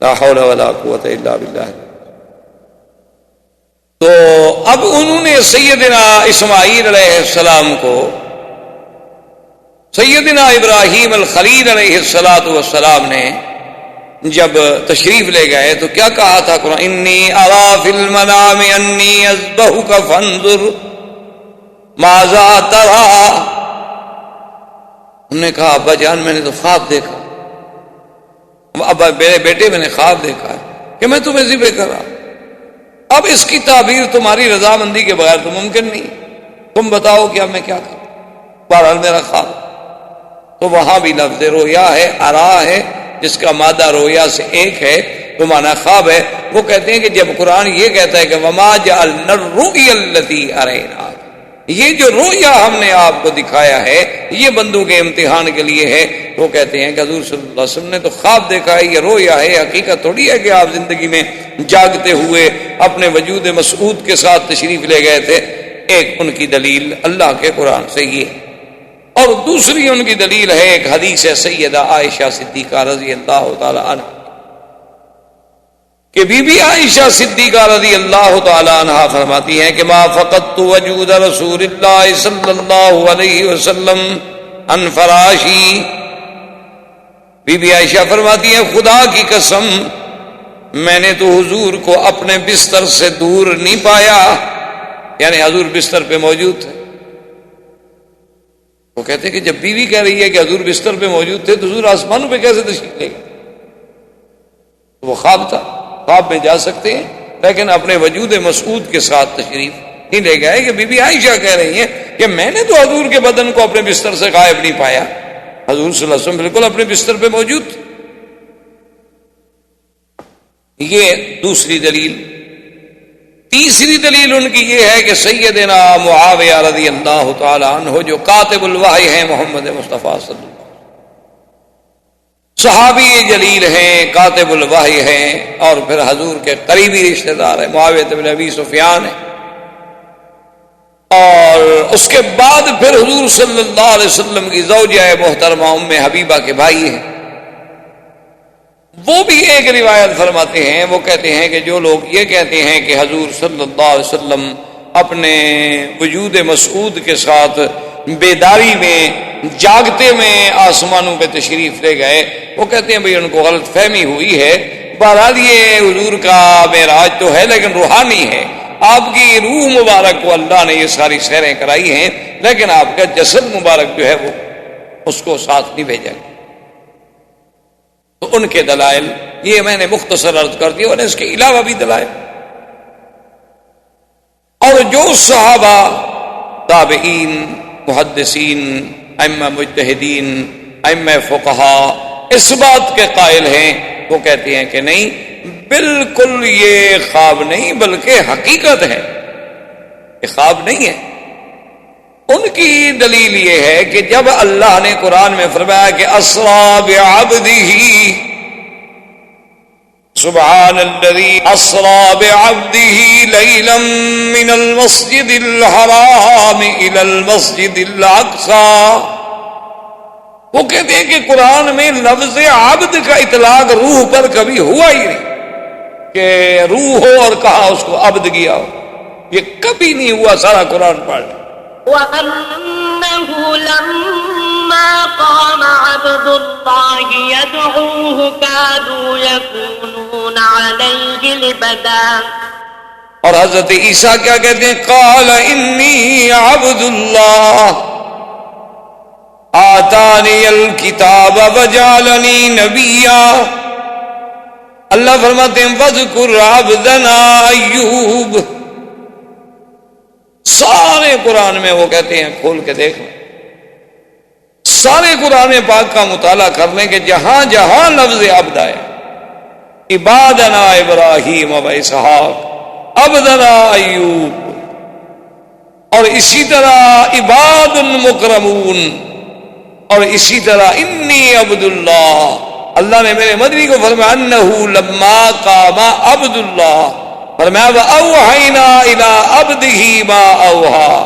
لا حول ولا قوت الا باللہ۔ تو اب انہوں نے سیدنا اسماعیل علیہ السلام کو سیدنا ابراہیم الخلیل علیہ السلام نے جب تشریف لے گئے تو کیا کہا تھا قرآن؟ انی ارا فی المنام انی اذبحک فانظر ماذا ترى، انہوں نے کہا ابا جان میں نے تو خواب دیکھا، ابا میرے بیٹے میں نے خواب دیکھا ہے کہ میں تمہیں ذبح کر رہا، اب اس کی تعبیر تمہاری رضامندی کے بغیر تو ممکن نہیں، تم بتاؤ کہ اب میں کیا کروں؟ بہرحال میرا خواب، تو وہاں بھی لفظ رویا ہے، ارا ہے، جس کا مادہ رویا سے ایک ہے تو معنی خواب ہے۔ وہ کہتے ہیں کہ جب قرآن یہ کہتا ہے کہ وما جعلنا الرؤیا التي اریناک، یہ جو رویا ہم نے آپ کو دکھایا ہے یہ بندوں کے امتحان کے لیے ہے، وہ کہتے ہیں کہ حضور صلی اللہ علیہ وسلم نے تو خواب دیکھا ہے، یہ رویا ہے، حقیقت تھوڑی ہے کہ آپ زندگی میں جاگتے ہوئے اپنے وجود مسعود کے ساتھ تشریف لے گئے تھے۔ ایک ان کی دلیل اللہ کے قرآن سے یہ، اور دوسری ان کی دلیل ہے ایک حدیث ہے سیدہ عائشہ صدیقہ رضی اللہ تعالی عنہ، کہ بی بی عائشہ صدیقہ رضی اللہ تعالی عنہ فرماتی ہیں کہ ما فقدت وجود رسول اللہ صلی اللہ علیہ وسلم عن فراشی، بی بی عائشہ فرماتی ہیں خدا کی قسم میں نے تو حضور کو اپنے بستر سے دور نہیں پایا، یعنی حضور بستر پہ موجود تھے۔ وہ کہتے ہیں کہ جب بیوی کہہ رہی ہے کہ حضور بستر پہ موجود تھے تو حضور آسمانوں پہ کیسے تشریف لے گئے؟ وہ خواب تھا، خواب میں جا سکتے ہیں لیکن اپنے وجود مسعود کے ساتھ تشریف نہیں لے گئے، کہ بی بی عائشہ کہہ رہی ہیں کہ میں نے تو حضور کے بدن کو اپنے بستر سے غائب نہیں پایا، حضور صلی اللہ علیہ وسلم بالکل اپنے بستر پہ موجود تھے۔ یہ دوسری دلیل۔ تیسری دلیل ان کی یہ ہے کہ سیدنا معاویہ رضی اللہ تعالی عنہ جو کاتب الوحی ہیں محمد مصطفیٰ صلی اللہ علیہ وسلم، صحابی جلیل ہیں، کاتب الوحی ہیں، اور پھر حضور کے قریبی رشتہ دار ہیں، معاویہ بن ابی سفیان ہیں، اور اس کے بعد پھر حضور صلی اللہ علیہ وسلم کی زوجہ محترمہ ام حبیبہ کے بھائی ہیں۔ وہ بھی ایک روایت فرماتے ہیں، وہ کہتے ہیں کہ جو لوگ یہ کہتے ہیں کہ حضور صلی اللہ علیہ وسلم اپنے وجود مسعود کے ساتھ بیداری میں جاگتے میں آسمانوں پہ تشریف لے گئے، وہ کہتے ہیں بھئی ان کو غلط فہمی ہوئی ہے، بہرحال یہ حضور کا معراج تو ہے لیکن روحانی ہے، آپ کی روح مبارک کو اللہ نے یہ ساری سیریں کرائی ہیں لیکن آپ کا جسد مبارک جو ہے وہ اس کو ساتھ نہیں بھیجا گیا۔ تو ان کے دلائل یہ میں نے مختصر عرض کر دیا، اور اس کے علاوہ بھی دلائل، اور جو صحابہ، تابعین، محدثین، ائمہ مجتہدین، ائمہ فقہا اس بات کے قائل ہیں، وہ کہتے ہیں کہ نہیں، بالکل یہ خواب نہیں بلکہ حقیقت ہے، یہ خواب نہیں ہے، ان کی دلیل یہ ہے کہ جب اللہ نے قرآن میں فرمایا کہ اسرا بعبدہ، سبحان الذی اسرا بعبدہ لیلا من المسجد الحرام الى المسجد الاقصی، وہ کہتے ہیں کہ قرآن میں لفظ عبد کا اطلاق روح پر کبھی ہوا ہی نہیں کہ روح ہو اور کہا اس کو عبد کیا ہو، یہ کبھی نہیں ہوا، سارا قرآن پڑھ لیں۔ وَأَنَّهُ لَمَّا قَامَ عَبْدُ اللَّهِ يَدْعُوهُ كَادُوا يَكُونُونَ عَلَيْهِ لِبَدًا، اور حضرت عیسیٰ کیا کہتے ہیں؟ قَالَ إِنِّي عَبْدُ اللَّهِ آتانی الکتاب وجعلنی نبیا، اللہ فرماتے ہیں وذکر عبدنا ایوب، سارے قرآن میں وہ کہتے ہیں کھول کے دیکھ لیں، سارے قرآن پاک کا مطالعہ کر لیں کہ جہاں جہاں لفظ عبد آیا، عبادنا ابراہیم و اسحاق، عبدنا ایوب، اور اسی طرح عباد مکرمون، اور اسی طرح انی عبد اللہ، اللہ نے میرے مدنی کو فرمایا انہ لما قام عبد اللہ، فرمایا واوحینا الی عبدہ ما اوحی،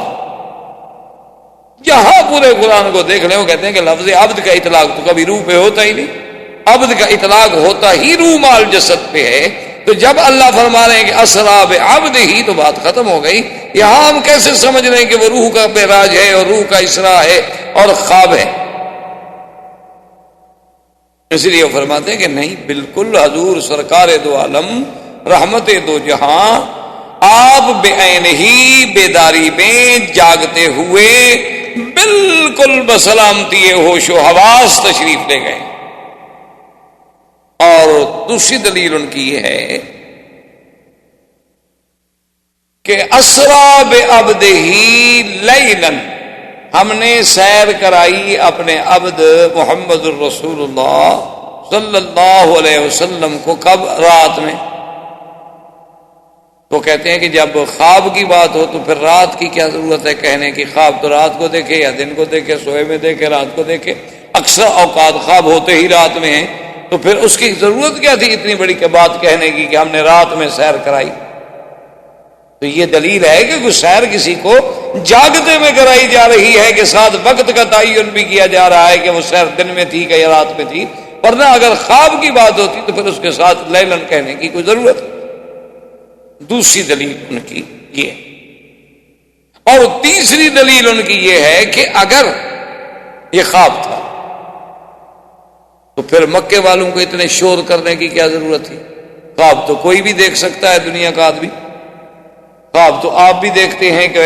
جہاں پورے قرآن کو دیکھ لیں وہ کہتے ہیں کہ لفظ عبد کا اطلاق تو کبھی روح پہ ہوتا ہی نہیں، عبد کا اطلاق ہوتا ہی روح مال جسد پہ ہے، تو جب اللہ فرما رہے ہیں کہ اسرا بعبدہ تو بات ختم ہو گئی، یہاں ہم کیسے سمجھ رہے ہیں کہ وہ روح کا معراج ہے اور روح کا اسراء ہے اور خواب ہے؟ اس لیے وہ فرماتے ہیں کہ نہیں، بالکل حضور سرکار دو عالم رحمت دو جہاں آپ بعین ہی بیداری میں جاگتے ہوئے بالکل بسلامتی ہوش و حواس تشریف لے گئے۔ اور دوسری دلیل ان کی یہ ہے کہ اسرا بعبدہ لیلا، ہم نے سیر کرائی اپنے عبد محمد الرسول اللہ صلی اللہ علیہ وسلم کو، کب؟ رات میں۔ تو کہتے ہیں کہ جب خواب کی بات ہو تو پھر رات کی کیا ضرورت ہے کہنے کی؟ خواب تو رات کو دیکھے یا دن کو دیکھے، سوئے میں دیکھے، رات کو دیکھے، اکثر اوقات خواب ہوتے ہی رات میں ہیں، تو پھر اس کی ضرورت کیا تھی اتنی بڑی بات کہنے کی کہ ہم نے رات میں سیر کرائی؟ تو یہ دلیل ہے کہ کوئی سیر کسی کو جاگتے میں کرائی جا رہی ہے کہ ساتھ وقت کا تعین بھی کیا جا رہا ہے کہ وہ سیر دن میں تھی کہ یا رات میں تھی، ورنہ اگر خواب کی بات ہوتی تو پھر اس کے ساتھ لیلن کہنے کی کوئی ضرورت۔ دوسری دلیل ان کی یہ، اور تیسری دلیل ان کی یہ ہے کہ اگر یہ خواب تھا تو پھر مکے والوں کو اتنے شور کرنے کی کیا ضرورت تھی؟ خواب تو کوئی بھی دیکھ سکتا ہے، دنیا کا آدمی، خواب تو آپ بھی دیکھتے ہیں کہ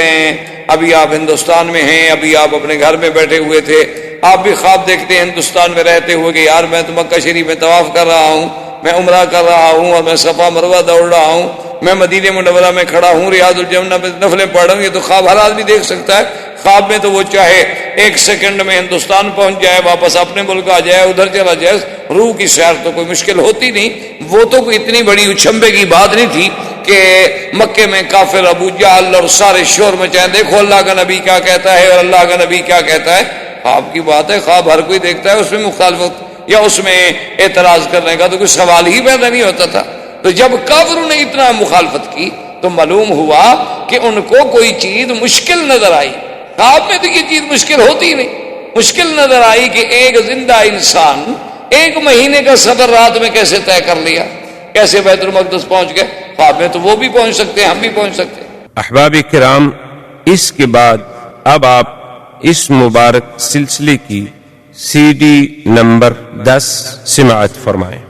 ابھی آپ ہندوستان میں ہیں، ابھی آپ اپنے گھر میں بیٹھے ہوئے تھے، آپ بھی خواب دیکھتے ہیں ہندوستان میں رہتے ہوئے کہ یار میں تو مکہ شریف میں طواف کر رہا ہوں، میں عمرہ کر رہا ہوں، اور میں صفا مروہ دوڑ رہا ہوں، میں مدینہ منورہ میں کھڑا ہوں، ریاض الجنہ میں نفلیں پڑھ رہا ہوں۔ یہ تو خواب ہر آدمی دیکھ سکتا ہے۔ خواب میں تو وہ چاہے ایک سیکنڈ میں ہندوستان پہنچ جائے، واپس اپنے ملک آ جائے، ادھر چلا جائے، روح کی سیر تو کوئی مشکل ہوتی نہیں۔ وہ تو کوئی اتنی بڑی اچھمبے کی بات نہیں تھی کہ مکے میں کافر ابو جہل اور سارے شور مچائیں دیکھو اللہ کا نبی کیا کہتا ہے اور اللہ کا نبی کیا کہتا ہے۔ خواب کی بات ہے، خواب ہر کوئی دیکھتا ہے، اس میں مخالفت یا اس میں اعتراض کرنے کا تو کوئی سوال ہی پیدا نہیں ہوتا تھا۔ تو جب کافروں نے اتنا مخالفت کی تو معلوم ہوا کہ ان کو کوئی چیز مشکل نظر آئی۔ خواب میں تو یہ چیز مشکل ہوتی ہی نہیں، مشکل نظر آئی کہ ایک زندہ انسان 1 مہینے کا سفر رات میں کیسے طے کر لیا، کیسے بیت المقدس پہنچ گئے۔ خواب میں تو وہ بھی پہنچ سکتے ہیں، ہم بھی پہنچ سکتے ہیں۔ احباب کرام، اس کے بعد اب آپ اس مبارک سلسلے کی CD نمبر 10 سماعت فرمائیں۔